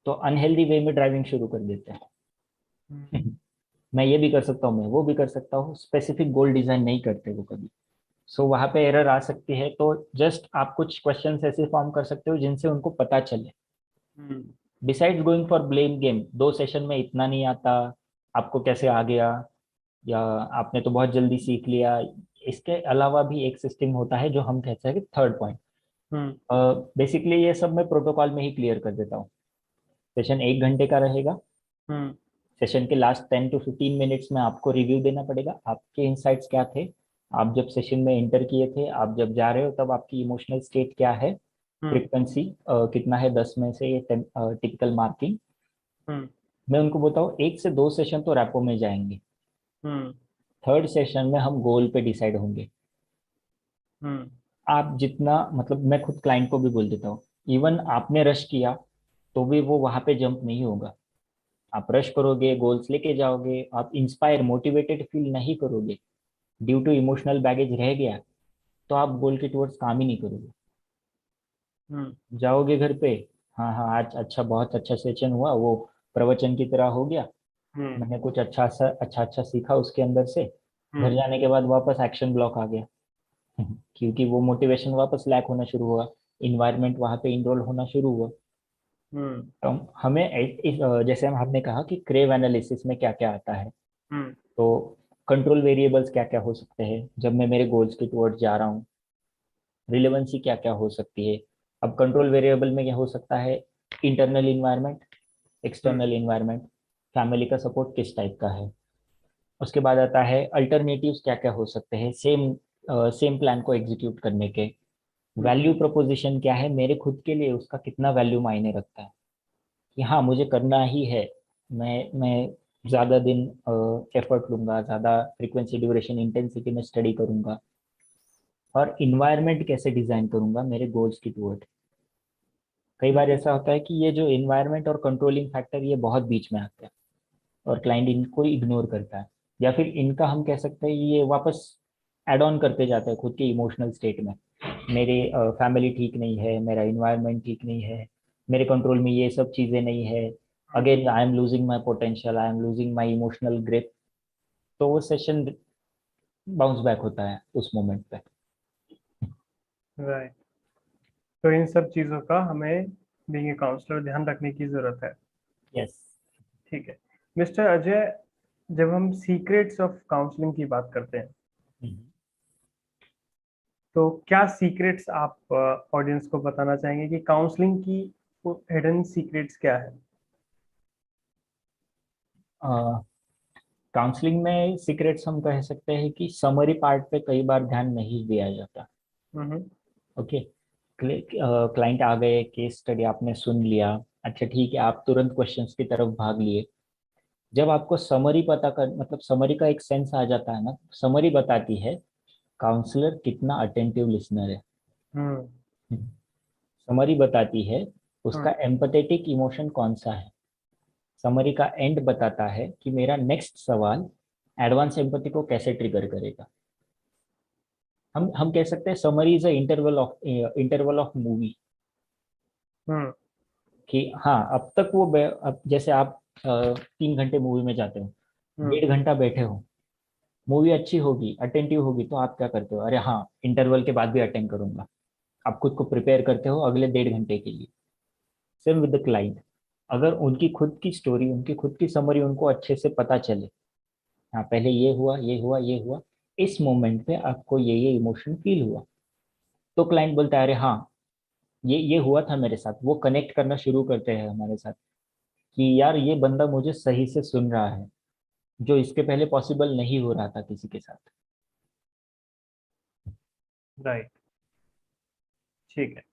Speaker 1: तो अनहेल्दी वे में ड्राइविंग शुरू कर देते
Speaker 2: हम्म,
Speaker 1: हैं। मैं ये भी कर सकता हूँ, मैं वो भी कर सकता हूँ, स्पेसिफिक गोल डिजाइन नहीं करते वो कभी। सो वहां पे एरर आ सकती है। तो जस्ट आप कुछ क्वेश्चंस ऐसे फॉर्म कर सकते हो जिनसे उनको पता चले।
Speaker 2: Hmm,
Speaker 1: besides going for blame game, 2 session में इतना नहीं आता, आपको कैसे आ गया, या आपने तो बहुत जल्दी सीख लिया। इसके अलावा भी एक सिस्टम होता है जो हम कहते हैं कि थर्ड पॉइंट।
Speaker 2: हम्म,
Speaker 1: बेसिकली ये सब मैं प्रोटोकॉल में ही क्लियर कर देता हूँ। सेशन 1 घंटे का रहेगा।
Speaker 2: हम्म,
Speaker 1: सेशन के लास्ट 10 to 15 मिनट्स में आपको रिव्यू देना पड़ेगा, आपके इंसाइट्स क्या थे, आप जब सेशन में एंटर किए थे, आप जब जा रहे हो तब आपकी इमोशनल स्टेट क्या है,
Speaker 2: हम्म,
Speaker 1: फ्रिक्वेंसी कितना है 10 में से, ये टिपिकल मार्किंग।
Speaker 2: हम्म,
Speaker 1: मैं उनको बोलता हूँ 1 से 2 सेशन तो रैपो में जाएंगे।
Speaker 2: हम्म,
Speaker 1: थर्ड सेशन में हम गोल पे डिसाइड होंगे।
Speaker 2: हम्म,
Speaker 1: आप जितना मतलब, मैं खुद क्लाइंट को भी बोल देता हूँ, इवन आपने रश किया तो भी वो वहां पे जंप नहीं होगा। आप रश करोगे, गोल्स लेके जाओगे, आप इंस्पायर मोटिवेटेड फील नहीं करोगे, ड्यू टू इमोशनल बैगेज रह गया, तो आप गोल के टुवर्ड्स काम ही नहीं करोगे।
Speaker 2: हम्म,
Speaker 1: जाओगे घर पे, हाँ हाँ आज अच्छा, बहुत अच्छा सेशन हुआ, वो प्रवचन की तरह हो गया,
Speaker 2: हम्म,
Speaker 1: मैंने कुछ अच्छा अच्छा सीखा उसके अंदर से। घर
Speaker 2: हम्म,
Speaker 1: जाने के बाद वापस एक्शन ब्लॉक आ गया। क्योंकि वो मोटिवेशन वापस लैक होना शुरू हुआ, इन्वायरमेंट वहां पे इनरोल होना शुरू हुआ।
Speaker 2: हम्म,
Speaker 1: तो हमें जैसे हमने कहा कि क्रेव एनालिसिस में क्या क्या आता है,
Speaker 2: हम्म,
Speaker 1: तो कंट्रोल वेरिएबल्स क्या क्या हो सकते हैं जब मैं मेरे गोल्स के टुवर्ड्स जा रहा हूँ, रिलेवेंसी क्या क्या हो सकती है। अब कंट्रोल वेरिएबल में क्या हो सकता है, इंटरनल इन्वायरमेंट,
Speaker 2: हम्म,
Speaker 1: एक्सटर्नल इन्वायरमेंट, फैमिली का सपोर्ट किस टाइप का है। उसके बाद आता है अल्टरनेटिव्स क्या क्या हो सकते हैं सेम सेम प्लान को एग्जीक्यूट करने के।
Speaker 2: हम्म,
Speaker 1: वैल्यू प्रोपोजिशन क्या है मेरे खुद के लिए, उसका कितना वैल्यू मायने रखता है, कि हाँ मुझे करना ही है। मैं ज़्यादा दिन एफर्ट लूंगा, ज़्यादा फ्रीक्वेंसी, ड्यूरेशन, इंटेंसिटी में स्टडी करूंगा, और इन्वायरमेंट कैसे डिजाइन करूंगा मेरे गोल्स की टूवर्ड। कई बार ऐसा होता है कि ये जो इन्वायरमेंट और कंट्रोलिंग फैक्टर ये बहुत बीच में आते हैं, और क्लाइंट इनको इग्नोर करता है, या फिर इनका हम कह सकते हैं ये वापस एड ऑन करते जाते हैं खुद के इमोशनल स्टेट में। मेरी फैमिली ठीक नहीं है, मेरा इन्वायरमेंट ठीक नहीं है, मेरे कंट्रोल में ये सब चीज़ें नहीं है, again I am losing my potential, I am losing my emotional grip. तो वो सेशन बाउंस बैक होता है उस मोमेंट पे।
Speaker 2: राइट। तो इन सब चीजों का हमें बीइंग ए काउंसलर ध्यान रखने की जरूरत है।
Speaker 1: यस।
Speaker 2: ठीक है मिस्टर अजय, जब हम सीक्रेट्स ऑफ काउंसलिंग की बात करते हैं तो क्या सीक्रेट्स आप ऑडियंस को बताना चाहेंगे कि काउंसलिंग की हिडन सीक्रेट्स क्या है?
Speaker 1: काउंसलिंग में सीक्रेट्स हम कह सकते हैं कि समरी पार्ट पे कई बार ध्यान नहीं दिया जाता।
Speaker 2: हम्म,
Speaker 1: ओके, क्लाइंट आ गए, केस स्टडी आपने सुन लिया, अच्छा ठीक है, आप तुरंत क्वेश्चंस की तरफ भाग लिए। जब आपको समरी पता कर मतलब समरी का एक सेंस आ जाता है ना, समरी बताती है काउंसलर कितना अटेंटिव लिसनर है।
Speaker 2: हम्म,
Speaker 1: समरी बताती है
Speaker 2: हम्म,
Speaker 1: उसका एम्पथेटिक इमोशन कौन सा है। समरी का एंड बताता है कि मेरा नेक्स्ट सवाल एडवांस एम्पथी को कैसे ट्रिगर करेगा। हम कह सकते हैं summary is a interval of movie.
Speaker 2: Hmm,
Speaker 1: कि हाँ अब तक अब जैसे आप 3 घंटे मूवी में जाते हो,
Speaker 2: हम्म,
Speaker 1: 1.5 घंटा बैठे हो, मूवी अच्छी होगी, अटेंटिव होगी, तो आप क्या करते हो, अरे हाँ इंटरवल के बाद भी अटेंड करूंगा। आप खुद को प्रिपेयर करते हो अगले 1.5 घंटे के लिए। सेम विद द क्लाइंट, अगर उनकी खुद की स्टोरी, उनकी खुद की समरी उनको अच्छे से पता चले, हाँ पहले ये हुआ, ये हुआ, ये हुआ, इस मोमेंट पे आपको ये इमोशन फील हुआ, तो क्लाइंट बोलता है अरे हाँ ये हुआ था मेरे साथ, वो कनेक्ट करना शुरू करते हैं हमारे साथ, कि यार ये बंदा मुझे सही से सुन रहा है, जो इसके पहले पॉसिबल नहीं हो रहा था किसी के साथ।
Speaker 2: राइट। ठीक है।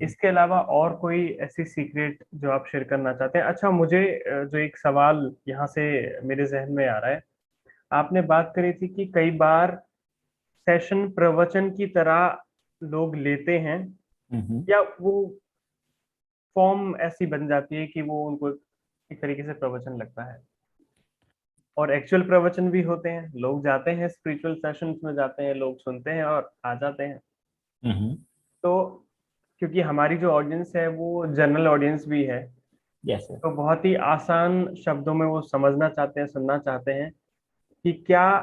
Speaker 2: इसके अलावा और कोई ऐसी सीक्रेट जो आप शेयर करना चाहते हैं? अच्छा मुझे जो एक सवाल यहाँ से मेरे जहन में आ रहा है, आपने बात करी थी कि कई बार सेशन प्रवचन की तरह लोग लेते हैं,
Speaker 1: हम्म।
Speaker 2: या वो फॉर्म ऐसी बन जाती है कि वो उनको एक तरीके से प्रवचन लगता है। और एक्चुअल प्रवचन भी होते हैं, लोग जाते हैं स्पिरिचुअल सेशंस में, जाते हैं लोग, सुनते हैं और आ जाते हैं।
Speaker 1: हम्म।
Speaker 2: तो क्योंकि हमारी जो ऑडियंस है वो जनरल ऑडियंस भी है,
Speaker 1: यस सर।
Speaker 2: तो बहुत ही आसान शब्दों में वो समझना चाहते हैं, सुनना चाहते हैं कि क्या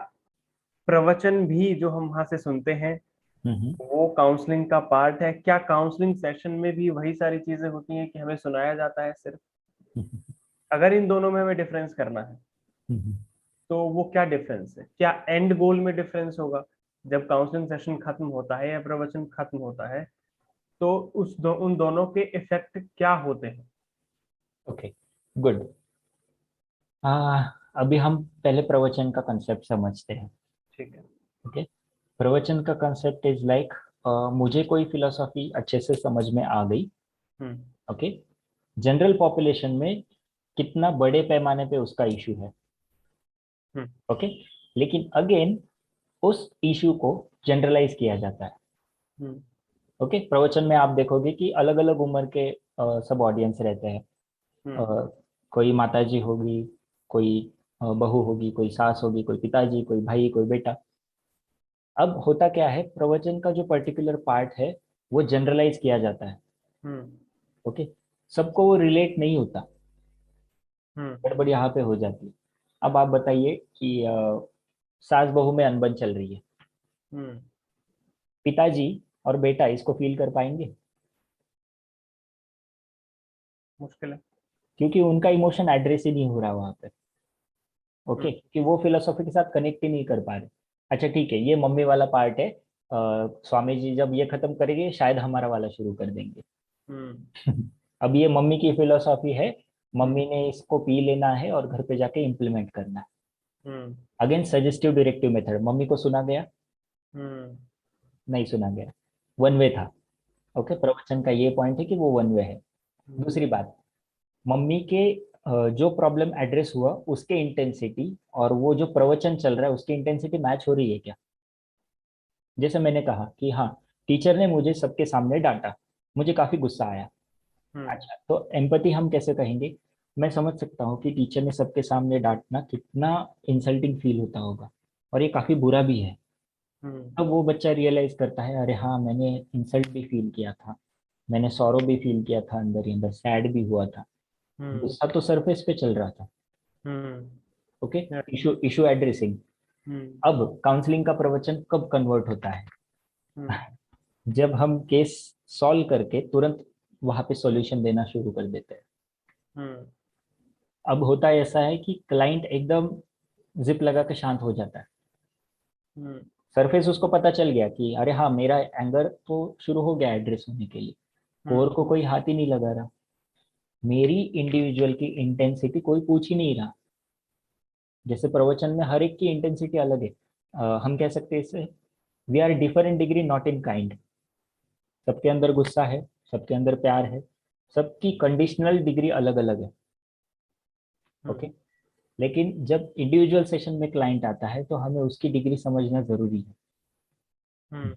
Speaker 2: प्रवचन भी जो हम वहां से सुनते हैं
Speaker 1: हम्म।
Speaker 2: वो काउंसलिंग का पार्ट है, क्या काउंसलिंग सेशन में भी वही सारी चीजें होती हैं कि हमें सुनाया जाता है सिर्फ। अगर इन दोनों में हमें डिफरेंस करना है
Speaker 1: हम्म।
Speaker 2: तो वो क्या डिफरेंस है, क्या एंड गोल में डिफरेंस होगा जब काउंसलिंग सेशन खत्म होता है या प्रवचन खत्म होता है, तो उन दोनों के इफेक्ट क्या होते हैं।
Speaker 1: Okay, good. अभी हम पहले प्रवचन का कंसेप्ट समझते हैं।
Speaker 2: ठीक है।
Speaker 1: ओके, प्रवचन का कंसेप्ट इज लाइक, मुझे कोई फिलोसॉफी अच्छे से समझ में आ गई।
Speaker 2: हम्म।
Speaker 1: ओके, जनरल पॉपुलेशन में कितना बड़े पैमाने पे उसका इशू है।
Speaker 2: हम्म।
Speaker 1: ओके, लेकिन अगेन उस इशू को जनरलाइज किया जाता है।
Speaker 2: हम्म।
Speaker 1: ओके, प्रवचन में आप देखोगे कि अलग अलग उम्र के सब ऑडियंस रहते हैं।
Speaker 2: हम्म।
Speaker 1: अ, कोई माताजी होगी, कोई बहू होगी, कोई सास होगी, कोई पिताजी, कोई भाई, कोई बेटा। अब होता क्या है, प्रवचन का जो पर्टिकुलर पार्ट है वो जनरलाइज किया जाता है।
Speaker 2: हम्म।
Speaker 1: ओके, सबको वो रिलेट नहीं होता,
Speaker 2: हम्म।
Speaker 1: गड़बड़ यहाँ पे हो जाती है। अब आप बताइए कि सास बहू में अनबन चल रही है,
Speaker 2: हम्म।
Speaker 1: पिताजी और बेटा इसको फील कर पाएंगे?
Speaker 2: मुश्किल है।
Speaker 1: क्योंकि उनका इमोशन एड्रेस ही नहीं हो रहा वहां पे। ओके,
Speaker 2: हम्म।
Speaker 1: कि वो फिलोसॉफी के साथ कनेक्ट ही नहीं कर पा रहे। अच्छा ठीक है, ये मम्मी वाला पार्ट है, स्वामी जी जब ये खत्म करेंगे शायद हमारा वाला शुरू कर देंगे।
Speaker 2: हम्म।
Speaker 1: अब ये मम्मी की फिलोसॉफी है,
Speaker 2: हम्म।
Speaker 1: मम्मी ने इसको पी लेना है और घर पे जाके इम्प्लीमेंट करना है।
Speaker 2: Hmm.
Speaker 1: Again suggestive directive method, mummy को सुना गया?
Speaker 2: हम्म।
Speaker 1: नहीं सुना गया, वन वे था। ओके, प्रवचन का ये पॉइंट है कि वो वन वे है। दूसरी बात, मम्मी के जो प्रॉब्लम एड्रेस हुआ उसके इंटेंसिटी और वो जो प्रवचन चल रहा है उसकी इंटेंसिटी मैच हो रही है क्या? जैसे मैंने कहा कि हाँ, टीचर ने मुझे सबके सामने डांटा, मुझे काफी गुस्सा आया।
Speaker 2: हम्म।
Speaker 1: अच्छा, तो एम्पैथी हम कैसे कहेंगे? मैं समझ सकता हूँ कि टीचर ने सबके सामने डांटना कितना इंसल्टिंग फील होता होगा, और ये काफी बुरा भी है।
Speaker 2: हम्म।
Speaker 1: तब वो बच्चा रियलाइज करता है, अरे हाँ, मैंने इंसल्ट भी फील किया था, मैंने सॉरो भी फील किया था, अंदर ही अंदर सैड भी हुआ था।
Speaker 2: हम्म।
Speaker 1: गुस्सा तो सरफेस पे चल रहा था।
Speaker 2: Hmm.
Speaker 1: Okay, issue issue addressing.
Speaker 2: Hmm.
Speaker 1: अब काउंसलिंग का प्रवचन कब कन्वर्ट होता है?
Speaker 2: हम्म।
Speaker 1: जब हम केस सॉल्व करके तुरंत वहां पे सॉल्यूशन देना शुरू कर देते हैं।
Speaker 2: हम्म।
Speaker 1: अब होता ऐसा है कि क्लाइंट एकदम जिप लगा के शांत हो जाता है।
Speaker 2: हम्म।
Speaker 1: सरफेस उसको पता चल गया कि अरे हाँ, मेरा एंगर तो शुरू हो गया एड्रेस होने के लिए, कोर
Speaker 2: हम्म।
Speaker 1: को कोई हाथ ही नहीं लगा रहा, मेरी इंडिविजुअल की इंटेंसिटी कोई पूछ ही नहीं रहा। जैसे प्रवचन में हर एक की इंटेंसिटी अलग है। हम कह सकते हैं इसे, we are different degree not in kind. सबके अंदर गुस्सा है, सबके अंदर प्यार है, सबकी कंडीशनल डिग्री अलग अलग है। ओके,
Speaker 2: हम्म।
Speaker 1: लेकिन जब इंडिविजुअल सेशन में क्लाइंट आता है तो हमें उसकी डिग्री समझना जरूरी है।
Speaker 2: हम्म।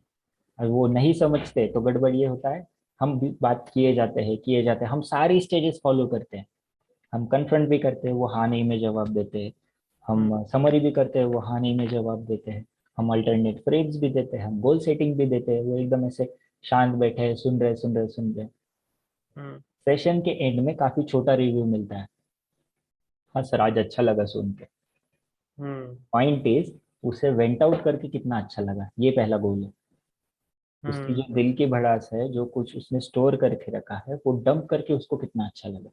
Speaker 1: और वो नहीं समझते तो गड़बड़ ये होता है, हम भी बात किए जाते हैं, हम सारी स्टेजेस फॉलो करते हैं। हम कन्फ्रंट भी करते हैं, वो हाँ नहीं में जवाब देते हैं।
Speaker 2: हम्म।
Speaker 1: हम समरी भी करते हैं, वो हाँ नहीं में जवाब देते हैं। हम अल्टरनेट फ्रेम्स भी देते हैं, हम गोल सेटिंग भी देते हैं, वो एकदम ऐसे शांत बैठे हैं, सुन रहे सुन रहे सुन रहे।
Speaker 2: हम्म।
Speaker 1: सेशन के एंड में काफी छोटा रिव्यू मिलता है, हाँ सर आज अच्छा लगा सुन के।
Speaker 2: हम्म।
Speaker 1: पॉइंट इज, उसे वेंट आउट करके कितना अच्छा लगा, ये पहला गोल है। उसकी जो
Speaker 2: हम्म।
Speaker 1: दिल की भड़ास है, जो कुछ उसने स्टोर करके रखा है, वो डंप करके उसको कितना अच्छा लगा।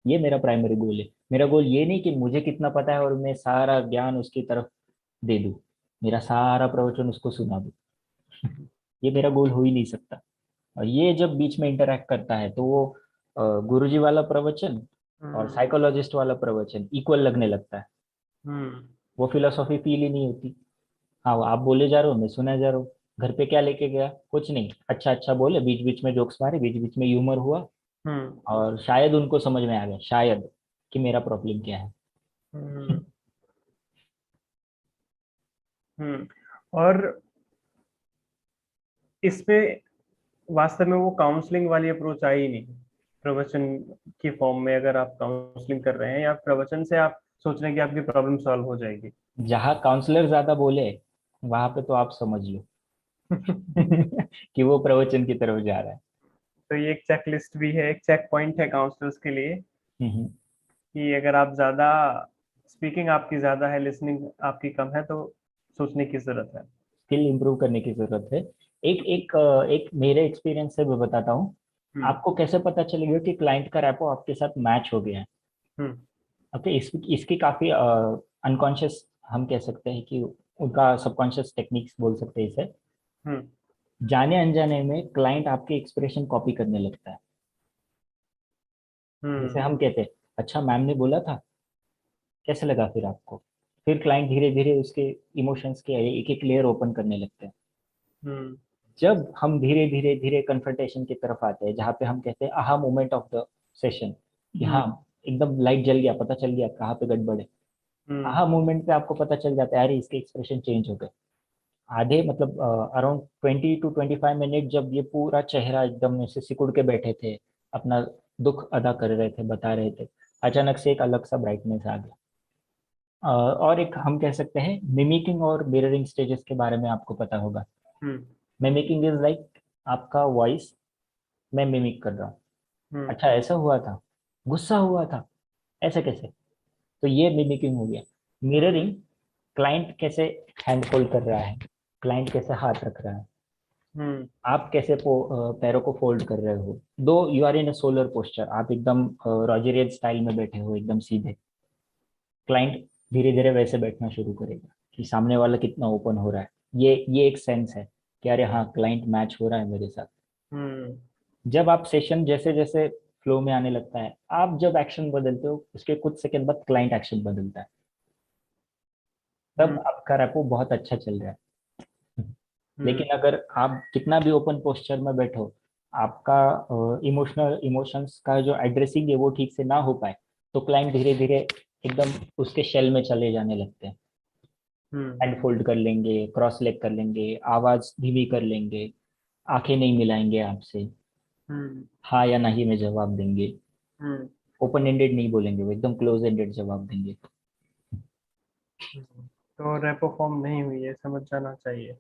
Speaker 1: ये मेरा प्राइमरी गोल है। मेरा गोल ये नहीं कि मुझे कितना पता है और मैं सारा ज्ञान उसकी तरफ दे दूं, मेरा सारा प्रवचन उसको सुना दूं। ये मेरा गोल हो ही नहीं सकता। और ये जब बीच में इंटरेक्ट करता है तो वो गुरुजी वाला प्रवचन और
Speaker 2: हम्म।
Speaker 1: साइकोलॉजिस्ट वाला प्रवचन इक्वल लगने लगता है।
Speaker 2: हम्म।
Speaker 1: वो फिलोसॉफी फील ही नहीं होती। हाँ, वो आप बोले जा रहे हो, मैं सुना जा रहा हूँ। घर पे क्या लेके गया, कुछ नहीं, अच्छा अच्छा बोले, बीच बीच में जोक्स मारे, बीच बीच में ह्यूमर हुआ,
Speaker 2: हम्म।
Speaker 1: और शायद उनको समझ में आ गया, शायद, कि मेरा प्रॉब्लम क्या है।
Speaker 2: हम्म। हम्म। और इसमें वास्तव में वो काउंसलिंग वाली अप्रोच आई ही नहीं। प्रवचन की फॉर्म में अगर आप काउंसलिंग कर रहे हैं, या प्रवचन से आप सोच रहे हैं कि आपकी प्रॉब्लम सॉल्व हो जाएगी?
Speaker 1: जहाँ काउंसलर ज्यादा बोले वहां पे तो आप समझ लो कि वो प्रवचन की तरफ जा रहा है।
Speaker 2: तो ये एक चेकलिस्ट भी है, एक चेक पॉइंट है काउंसलर्स के लिए,
Speaker 1: हम्म।
Speaker 2: कि अगर आप ज्यादा स्पीकिंग आपकी ज्यादा है, लिसनिंग आपकी कम है, तो सोचने की जरूरत है।
Speaker 1: स्किल इंप्रूव करने की जरूरत है। एक मेरे एक्सपीरियंस से मैं बताता हूँ।
Speaker 2: हम्म।
Speaker 1: आपको कैसे पता चलेगा कि क्लाइंट का रैपो आपके साथ मैच हो गया है?
Speaker 2: हम्म।
Speaker 1: ओके, इसकी काफी अनकॉन्शियस हम कह सकते हैं कि उनका सबकॉन्शियस टेक्निक्स बोल सकते हैं इसे।
Speaker 2: हम्म।
Speaker 1: जाने अनजाने में क्लाइंट आपके एक्सप्रेशन कॉपी करने लगता है। जैसे
Speaker 2: हम्म।
Speaker 1: हम कहते हैं, अच्छा मैम ने बोला था, कैसे लगा फिर आपको? फिर क्लाइंट धीरे धीरे उसके इमोशंस के एक एक लेयर ओपन करने लगते हैं।
Speaker 2: हम्म।
Speaker 1: जब हम धीरे धीरे धीरे कन्फ्रंटेशन की तरफ आते हैं, जहाँ पे हम कहते हैं aha moment of the session, कि
Speaker 2: हम्म।
Speaker 1: हाँ एकदम लाइट जल गया, पता चल गया कहाँ पे गड़बड़ है।
Speaker 2: हम्म।
Speaker 1: आहा मोमेंट पे आपको पता चल जाता है अरे इसके एक्सप्रेशन चेंज हो गए। आधे मतलब अराउंड 20 to 25 मिनट जब ये पूरा चेहरा एकदम ऐसे सिकुड़ के बैठे थे, अपना दुख अदा कर रहे थे, बता रहे थे, अचानक से एक अलग सा ब्राइटनेस आ गया। और एक हम कह सकते हैं मिमिकिंग और मिररिंग स्टेजेस के बारे में आपको पता होगा।
Speaker 2: हम्म।
Speaker 1: मिमिकिंग इज लाइक आपका वॉइस मैं मिमिक कर रहा हूँ।
Speaker 2: हम्म।
Speaker 1: अच्छा ऐसा हुआ था, गुस्सा हुआ था, ऐसे कैसे? तो ये मिमिकिंग हो गया।
Speaker 2: हम्म।
Speaker 1: मिररिंग, क्लाइंट कैसे हैंड फोल्ड कर रहा है, क्लाइंट कैसे हाथ रख रहा है,
Speaker 2: हम्म।
Speaker 1: आप कैसे पैरों को फोल्ड कर रहे हो। Though you are in a SOLER posture, आप एकदम रॉजरियन स्टाइल में बैठे हो एकदम सीधे, क्लाइंट धीरे धीरे वैसे बैठना शुरू करेगा कि सामने वाला कितना ओपन हो रहा है। ये एक सेंस है कि अरे हाँ क्लाइंट मैच हो रहा है मेरे साथ।
Speaker 2: हम्म।
Speaker 1: जब आप सेशन जैसे जैसे फ्लो में आने लगता है, आप जब एक्शन बदलते हो उसके कुछ सेकंड बाद क्लाइंट एक्शन बदलता है, तब
Speaker 2: हम्म।
Speaker 1: आपका रैपो बहुत अच्छा चल रहा है।
Speaker 2: हम्म।
Speaker 1: लेकिन अगर आप कितना भी ओपन पोस्चर में बैठो, आपका इमोशंस का जो एड्रेसिंग है वो ठीक से ना हो पाए, तो क्लाइंट धीरे धीरे एकदम उसके शेल में चले जाने लगते हैं।
Speaker 2: हम्म।
Speaker 1: हैंड फोल्ड कर लेंगे, क्रॉस लेग कर लेंगे, आवाज धीमी कर लेंगे, आंखें नहीं मिलाएंगे आपसे,
Speaker 2: हम्म।
Speaker 1: हाँ या नहीं में जवाब देंगे,
Speaker 2: हम्म।
Speaker 1: ओपन एंडेड नहीं बोलेंगे, वो एकदम क्लोज एंडेड जवाब देंगे।
Speaker 2: तो रेपो फॉर्म नहीं हुई है, समझ जाना चाहिए।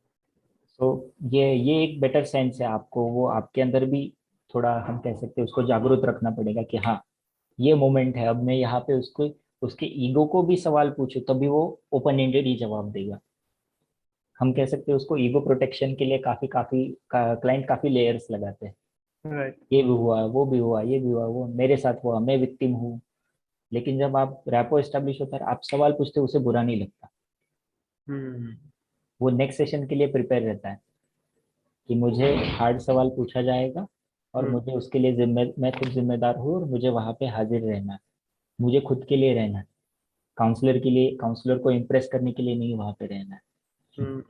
Speaker 1: तो ये एक बेटर सेंस है, आपको वो आपके अंदर भी थोड़ा हम कह सकते हैं उसको जागरूक रखना पड़ेगा कि हाँ ये मोमेंट है, अब मैं यहाँ पे उसको उसके ईगो को भी सवाल पूछूं तभी वो ओपन एंडेड ही जवाब देगा। हम कह सकते हैं उसको ईगो प्रोटेक्शन के लिए काफी काफी क्लाइंट काफी लेयर्स लगाते हैं।
Speaker 2: राइट।
Speaker 1: ये भी हुआ, वो भी हुआ, ये भी हुआ, वो मेरे साथ हुआ, मैं विक्टिम हूँ। लेकिन जब आप रैपो एस्टेब्लिश होता है, आप सवाल पूछते हो, उसे बुरा नहीं लगता,
Speaker 2: हम्म।
Speaker 1: वो नेक्स्ट सेशन के लिए प्रिपेयर रहता है कि मुझे हार्ड सवाल पूछा जाएगा और
Speaker 2: हम्म।
Speaker 1: मुझे उसके लिए मैं खुद जिम्मेदार हूँ और मुझे वहां पे हाजिर रहना है। मुझे खुद के लिए रहना है, काउंसलर के लिए, काउंसलर को इम्प्रेस करने के लिए नहीं वहां पे रहना है।
Speaker 2: हम्म।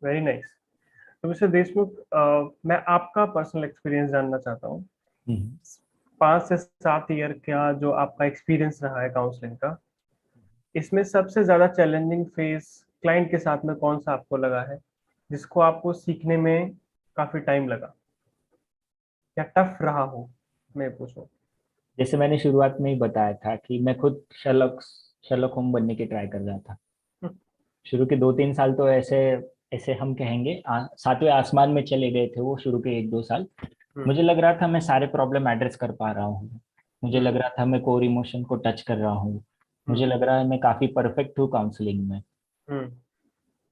Speaker 2: Very nice. तो मिस्टर देशमुख, मैं आपका पर्सनल एक्सपीरियंस जानना चाहता हूँ।
Speaker 1: हम्म।
Speaker 2: 5 से 7 ईयर का जो आपका एक्सपीरियंस रहा है काउंसलिंग का, इसमें सबसे ज्यादा चैलेंजिंग फेज क्लाइंट के साथ में कौन सा आपको लगा है, जिसको आपको सीखने में काफी टाइम लगा, या टफ रहा हो, मैं पूछूं?
Speaker 1: जैसे मैंने शुरुआत में ही बताया था कि मैं खुद शर्लॉक शर्लॉक होम बनने की ट्राई कर रहा था। शुरू के 2-3 साल तो ऐसे ऐसे हम कहेंगे सातवें आसमान में चले गए थे वो शुरू के 1-2 साल।
Speaker 2: हम्म।
Speaker 1: मुझे लग रहा था मैं सारे प्रॉब्लम एड्रेस कर पा रहा हूँ, मुझे
Speaker 2: हम्म।
Speaker 1: लग रहा था मैं कोर इमोशन को टच कर रहा हूँ, मुझे
Speaker 2: हम्म।
Speaker 1: लग रहा है मैं काफी परफेक्ट हूँ काउंसलिंग में।
Speaker 2: हम्म।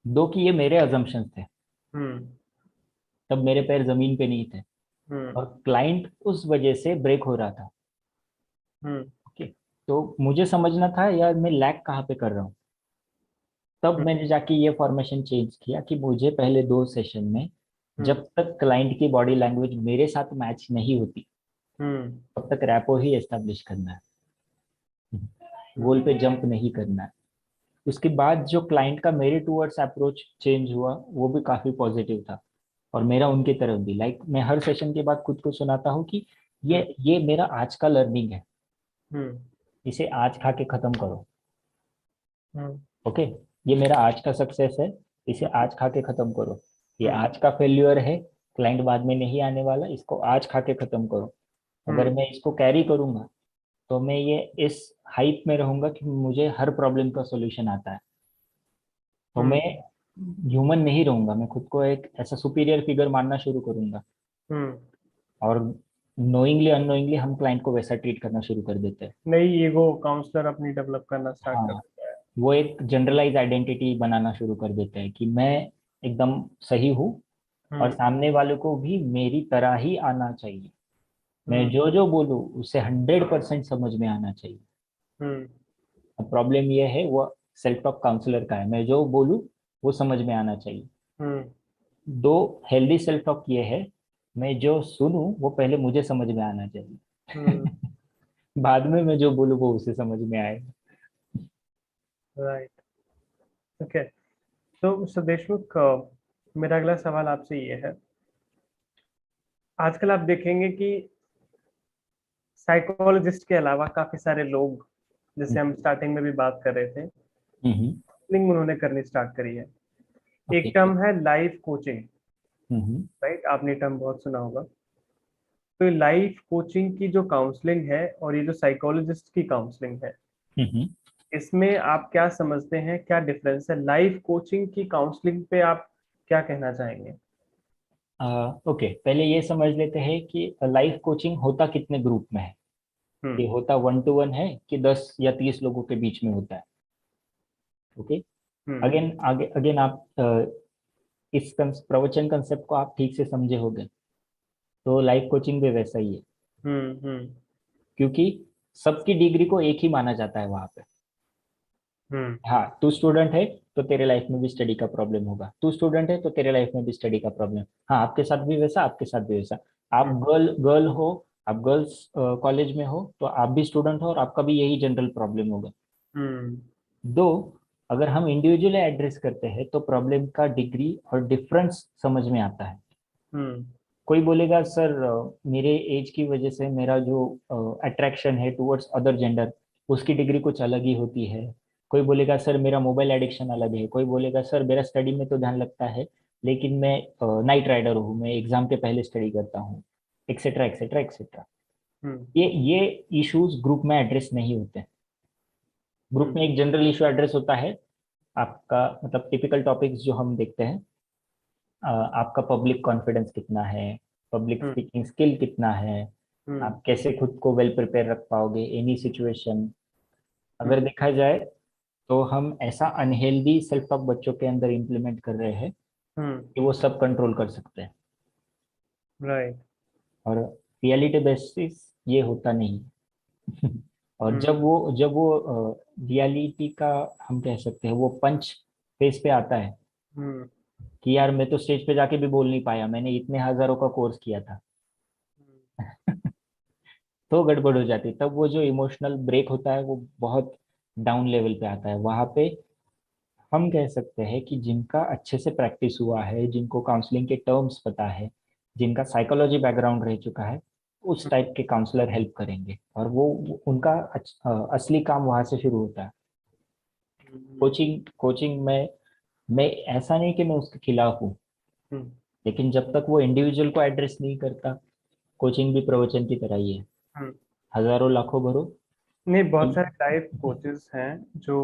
Speaker 1: दो कि ये मेरे अजम्पशंस थे,
Speaker 2: हम्म।
Speaker 1: तब मेरे पैर जमीन पे नहीं थे,
Speaker 2: हम्म।
Speaker 1: और क्लाइंट उस वजह से ब्रेक हो रहा था।
Speaker 2: हम्म।
Speaker 1: ओके, तो मुझे समझना था यार मैं लैग कहाँ पे कर रहा हूँ। तब मैंने जाके ये फॉर्मेशन चेंज किया कि मुझे पहले 2 सेशन में
Speaker 2: हम्म।
Speaker 1: जब तक क्लाइंट की बॉडी लैंग्वेज मेरे साथ मैच नहीं होती,
Speaker 2: हम्म।
Speaker 1: तब तक रैपो ही एस्टेब्लिश करना है,
Speaker 2: हम्म।
Speaker 1: गोल पे जंप नहीं करना है। उसके बाद जो क्लाइंट का मेरे टूवर्ड्स अप्रोच चेंज हुआ वो भी काफी पॉजिटिव था, और मेरा उनकी तरफ भी, लाइक मैं हर सेशन के बाद खुद को सुनाता हूँ कि ये मेरा आज का लर्निंग है,
Speaker 2: हम्म।
Speaker 1: इसे आज खा के खत्म करो।
Speaker 2: हम्म।
Speaker 1: ओके, ये मेरा आज का सक्सेस है, इसे आज खा के खत्म करो। ये
Speaker 2: हम्म।
Speaker 1: आज का फेल्यूर है, क्लाइंट बाद में नहीं आने वाला, इसको आज खा के खत्म करो। अगर
Speaker 2: हम्म
Speaker 1: मैं इसको कैरी करूंगा तो मैं ये इस हाइप में रहूंगा कि मुझे हर प्रॉब्लम का सॉल्यूशन आता है। तो मैं
Speaker 2: हम्म
Speaker 1: ह्यूमन नहीं रहूंगा, मैं खुद को एक ऐसा सुपीरियर फिगर मानना शुरू करूंगा।
Speaker 2: हम्म
Speaker 1: और नोइंगली अननोइंगली हम क्लाइंट को वैसा ट्रीट करना शुरू कर देते हैं।
Speaker 2: नई ईगो काउंसलर अपनी डेवलप करना स्टार्ट कर
Speaker 1: हाँ,
Speaker 2: देता है।
Speaker 1: वो एक जनरलाइज आइडेंटिटी बनाना शुरू कर देते हैं कि मैं एकदम सही हूँ और
Speaker 2: हम्म
Speaker 1: सामने वाले को भी मेरी तरह ही आना चाहिए। मैं
Speaker 2: हम्म
Speaker 1: जो जो बोलूँ उसे 100% समझ में आना चाहिए।
Speaker 2: हम्म
Speaker 1: अब प्रॉब्लम ये है, वो सेल्फ टॉक काउंसलर का है, मैं जो बोलूँ वो समझ में आना चाहिए।
Speaker 2: हम्म
Speaker 1: दो, हेल्दी सेल्फ टॉक ये है, मैं जो सुनूं वो पहले मुझे समझ में आना
Speaker 2: हम्म
Speaker 1: चाहिए। बाद में मैं जो बोलूँ वो उसे समझ में आए।
Speaker 2: राइट। ओके। तो मिस्टर देशमुख, मेरा अगला सवाल आपसे ये है। आजकल आप देखेंगे कि साइकोलॉजिस्ट के अलावा काफी सारे लोग, जैसे हम स्टार्टिंग में भी बात कर रहे थे,
Speaker 1: हम्म।
Speaker 2: counseling उन्होंने करनी स्टार्ट करी है। एक
Speaker 1: ओके।
Speaker 2: टर्म है लाइफ कोचिंग।
Speaker 1: हम्म।
Speaker 2: राइट, आपने टर्म बहुत सुना होगा। तो लाइफ कोचिंग की जो काउंसलिंग है और ये जो साइकोलॉजिस्ट की काउंसलिंग है,
Speaker 1: हम्म।
Speaker 2: इसमें आप क्या समझते हैं, क्या डिफरेंस है? लाइफ कोचिंग की काउंसलिंग पे आप क्या कहना चाहेंगे?
Speaker 1: ओके, पहले ये समझ लेते हैं कि लाइफ कोचिंग होता कितने ग्रुप में है। ये
Speaker 2: हम्म
Speaker 1: होता 1 to 1 है कि 10 या 30 लोगों के बीच में होता है। ओके।
Speaker 2: हम्म
Speaker 1: अगेन आगे अगेन आप इस प्रवचन कंसेप्ट को आप ठीक से समझे होंगे, तो लाइफ कोचिंग भी वैसा ही है।
Speaker 2: हम्म
Speaker 1: क्योंकि सबकी डिग्री को एक ही माना जाता है वहां पे।
Speaker 2: हम्म
Speaker 1: हाँ, तू स्टूडेंट है तो तेरे लाइफ में भी स्टडी का प्रॉब्लम होगा, तू स्टूडेंट है तो तेरे लाइफ में भी स्टडी का प्रॉब्लम। हाँ, आपके साथ भी वैसा, आपके साथ भी वैसा। आप
Speaker 2: हम्म
Speaker 1: गर्ल गर्ल हो, आप गर्ल्स कॉलेज में हो तो आप भी स्टूडेंट हो और आपका भी यही जनरल प्रॉब्लम होगा।
Speaker 2: हम्म
Speaker 1: दो, अगर हम इंडिविजुअली एड्रेस करते हैं तो प्रॉब्लम का डिग्री और डिफरेंस समझ में आता है।
Speaker 2: हम्म
Speaker 1: कोई बोलेगा सर मेरे एज की वजह से मेरा जो अट्रैक्शन है टुवर्ड्स अदर जेंडर, उसकी डिग्री कुछ अलग ही होती है। कोई बोलेगा सर मेरा मोबाइल एडिक्शन अलग है। कोई बोलेगा सर मेरा स्टडी में तो ध्यान लगता है लेकिन मैं नाइट राइडर हूँ, मैं एग्जाम के पहले स्टडी करता हूँ, एक्सेट्रा एक्सेट्रा एक्सेट्रा।
Speaker 2: हम्म
Speaker 1: ये इश्यूज ग्रुप में एड्रेस नहीं होते। ग्रुप
Speaker 2: हम्म
Speaker 1: में एक जनरल इशू एड्रेस होता है आपका, मतलब टिपिकल टॉपिक्स जो हम देखते हैं, आपका पब्लिक कॉन्फिडेंस कितना है, पब्लिक
Speaker 2: हम्म
Speaker 1: स्पीकिंग स्किल कितना है,
Speaker 2: हम्म
Speaker 1: आप कैसे खुद को वेल प्रिपेयर रख पाओगे एनी सिचुएशन। अगर
Speaker 2: हम्म
Speaker 1: देखा जाए तो हम ऐसा अनहेल्दी सेल्फ टॉक बच्चों के अंदर इम्प्लीमेंट कर रहे हैं कि वो सब कंट्रोल कर सकते हैं।
Speaker 2: राइट।
Speaker 1: और रियलिटी बेसिस ये होता नहीं है। और
Speaker 2: हम्म
Speaker 1: जब वो रियलिटी का, हम कह सकते हैं वो पंच फेस पे आता है
Speaker 2: हम्म
Speaker 1: कि यार मैं तो स्टेज पे जाके भी बोल नहीं पाया, मैंने इतने हजारों का कोर्स किया था। तो गड़बड़ हो जाती है। तब वो जो इमोशनल ब्रेक होता है वो बहुत डाउन लेवल पे आता है। वहां पे हम कह सकते हैं कि जिनका अच्छे से प्रैक्टिस हुआ है, जिनको काउंसलिंग के टर्म्स पता है, जिनका साइकोलॉजी बैकग्राउंड रह चुका है, उस टाइप के काउंसलर हेल्प करेंगे। और उनका असली काम वहां से शुरू होता है।
Speaker 2: हम्म
Speaker 1: कोचिंग कोचिंग में मैं ऐसा नहीं कि मैं उसके खिलाफ हूँ,
Speaker 2: हम्म
Speaker 1: लेकिन जब तक वो इंडिविजुअल को एड्रेस नहीं करता, कोचिंग भी प्रवचन की तरह ही है,
Speaker 2: हम्म।
Speaker 1: हजारों लाखों भरो।
Speaker 2: नहीं, बहुत सारे लाइफ कोचेस हैं जो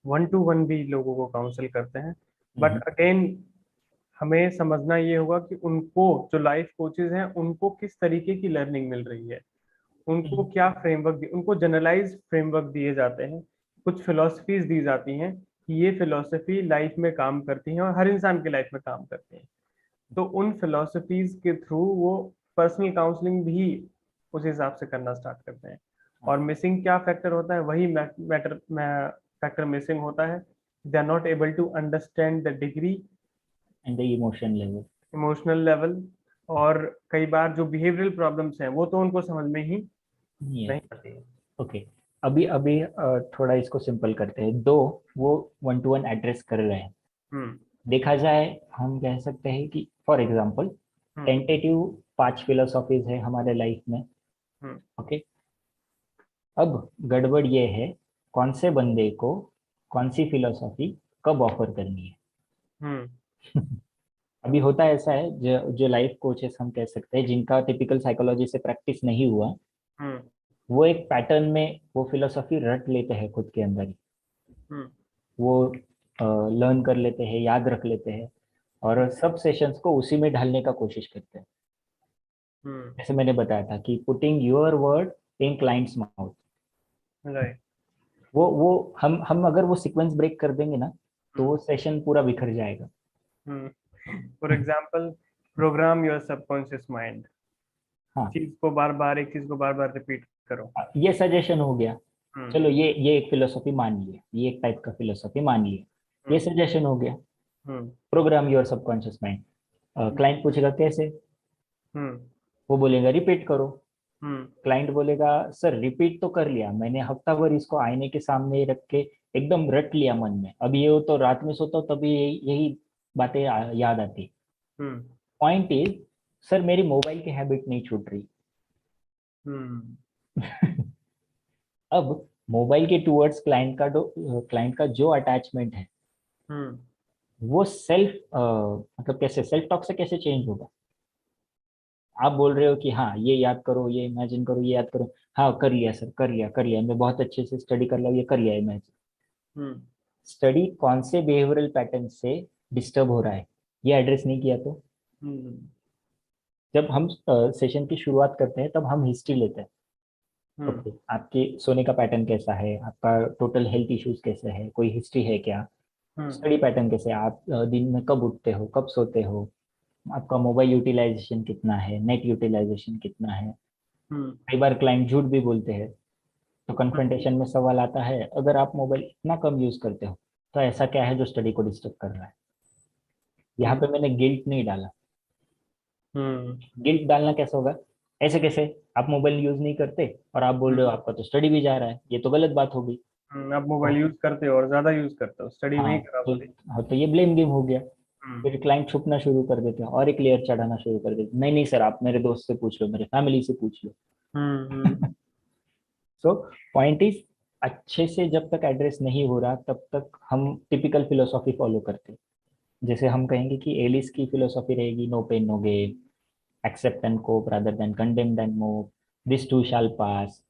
Speaker 2: 1 to 1 भी लोगों को काउंसिल करते हैं। But
Speaker 1: hmm.
Speaker 2: अगेन, हमें समझना ये होगा कि उनको, जो लाइफ कोचेज हैं, उनको किस तरीके की लर्निंग मिल रही है, उनको
Speaker 1: हम्म।
Speaker 2: क्या फ्रेमवर्क, उनको जनरलाइज फ्रेमवर्क दिए जाते हैं, कुछ फिलोसफीज दी जाती हैं कि ये फिलोसफी लाइफ में काम करती हैं और हर इंसान की लाइफ में काम करती हैं। तो उन फिलोसफीज के थ्रू वो पर्सनल काउंसलिंग भी उस हिसाब से करना स्टार्ट करते हैं। और मिसिंग क्या फैक्टर होता है, वही मैटर फैक्टर मिसिंग होता है। They are not able to understand the degree,
Speaker 1: and the emotion level.
Speaker 2: Emotional level, और कई बार जो बिहेवियरल प्रॉब्लम्स हैं वो तो उनको समझ में ही
Speaker 1: नहीं
Speaker 2: नहीं
Speaker 1: है।
Speaker 2: आती है।
Speaker 1: ओके। अभी अभी थोड़ा इसको सिंपल करते हैं। दो, वो 1 to 1 एड्रेस कर रहे हैं।
Speaker 2: हम्म
Speaker 1: देखा जाए, हम कह सकते हैं कि for example
Speaker 2: hmm
Speaker 1: tentative 5 philosophies है हमारे लाइफ में।
Speaker 2: हम्म
Speaker 1: ओके। अब गड़बड़ ये है, कौन से बंदे को कौन सी फिलोसॉफी कब ऑफर करनी
Speaker 2: हम्म
Speaker 1: है। अभी होता है ऐसा है, जो लाइफ कोचेस हम कह सकते हैं, जिनका टिपिकल साइकोलॉजी से प्रैक्टिस नहीं हुआ,
Speaker 2: हम्म
Speaker 1: वो एक पैटर्न में वो फिलोसॉफी रट लेते हैं खुद के अंदर ही।
Speaker 2: हम्म
Speaker 1: वो लर्न कर लेते हैं, याद रख लेते हैं, और सब सेशंस को उसी में ढालने का कोशिश करते हैं।
Speaker 2: हम्म
Speaker 1: जैसे मैंने बताया था कि putting your word in clients mouth,
Speaker 2: right.
Speaker 1: वो हम अगर वो सीक्वेंस ब्रेक कर देंगे ना, तो वो सेशन पूरा बिखर जाएगा।
Speaker 2: For example, programme your subconscious mind.
Speaker 1: हाँ,
Speaker 2: एक चीज को बार बार रिपीट करो।
Speaker 1: ये सजेशन हो गया।
Speaker 2: हम्म
Speaker 1: चलो, ये एक फिलोसॉफी मान लिए, ये एक टाइप का फिलोसॉफी मान लिए। ये
Speaker 2: हम्म
Speaker 1: सजेशन हो गया।
Speaker 2: Hmm
Speaker 1: program your subconscious mind. Client पूछेगा कैसे,
Speaker 2: हम्म
Speaker 1: वो बोलेगा रिपीट करो।
Speaker 2: हम्म
Speaker 1: क्लाइंट बोलेगा सर रिपीट तो कर लिया मैंने, हफ्ता भर इसको आईने के सामने रख के एकदम रट लिया मन में, अब ये हो तो रात में सोता हूँ तभी यही बातें याद आती।
Speaker 2: हम्म
Speaker 1: पॉइंट इज, सर मेरी मोबाइल की हैबिट नहीं छूट रही।
Speaker 2: हम्म
Speaker 1: अब मोबाइल के टूवर्ड्स क्लाइंट का जो अटैचमेंट है,
Speaker 2: हम्म
Speaker 1: वो सेल्फ मतलब कैसे, सेल्फ टॉक से कैसे चेंज होगा। आप बोल रहे हो कि हाँ ये याद करो, ये इमेजिन करो, ये याद करो। हाँ कर लिया सर, कर लिया, मैं बहुत अच्छे से स्टडी कर रहा हूँ, ये कर लिया इमेजिन।
Speaker 2: हम्म
Speaker 1: स्टडी कौन से बिहेवियरल पैटर्न से डिस्टर्ब हो रहा है, ये एड्रेस नहीं किया तो।
Speaker 2: हम्म
Speaker 1: जब हम सेशन की शुरुआत करते हैं तब हम हिस्ट्री लेते हैं।
Speaker 2: हम्म
Speaker 1: ओके, आपके सोने का पैटर्न कैसा है, आपका टोटल हेल्थ इश्यूज कैसे है, कोई हिस्ट्री है क्या,
Speaker 2: हम्म
Speaker 1: स्टडी पैटर्न कैसे है, आप दिन में कब उठते हो, कब सोते हो, आपका मोबाइल यूटिलाइजेशन कितना है, नेट यूटिलाइजेशन कितना है।
Speaker 2: हम्म
Speaker 1: कई बार क्लाइंट झूठ भी बोलते हैं, तो कन्फ्रंटेशन में सवाल आता है, अगर आप मोबाइल इतना कम यूज करते हो तो ऐसा क्या है जो स्टडी को डिस्टर्ब कर रहा है। यहाँ
Speaker 2: हम्म
Speaker 1: पे मैंने गिल्ट नहीं डाला।
Speaker 2: हम्म
Speaker 1: गिल्ट डालना कैसे होगा, ऐसे कैसे, आप मोबाइल यूज नहीं करते और आप बोल रहे हो आपका तो स्टडी भी जा रहा है, ये तो गलत बात होगी।
Speaker 2: आप
Speaker 1: तो
Speaker 2: मोबाइल यूज करते हो और ज्यादा यूज करते हो, स्टडी
Speaker 1: हाँ,
Speaker 2: वही खराब
Speaker 1: तो
Speaker 2: हो रही।
Speaker 1: हाँ, तो ये ब्लेम गेम हो गया।
Speaker 2: हम्म
Speaker 1: फिर क्लाइंट छुपना शुरू कर देते हैं और एक लेयर चढ़ाना शुरू कर देते हैं, नहीं नहीं सर आप मेरे दोस्त से पूछ लो, मेरे फैमिली से पूछ लो।
Speaker 2: हम्म
Speaker 1: सो पॉइंट इज, अच्छे से जब तक एड्रेस नहीं हो रहा तब तक हम टिपिकल फिलोसॉफी फॉलो करते हैं। जैसे हम कहेंगे कि एलिस की फिलोसॉफी रहेगी, no pain no gain, except and cope rather than condemn and move, this too shall pass.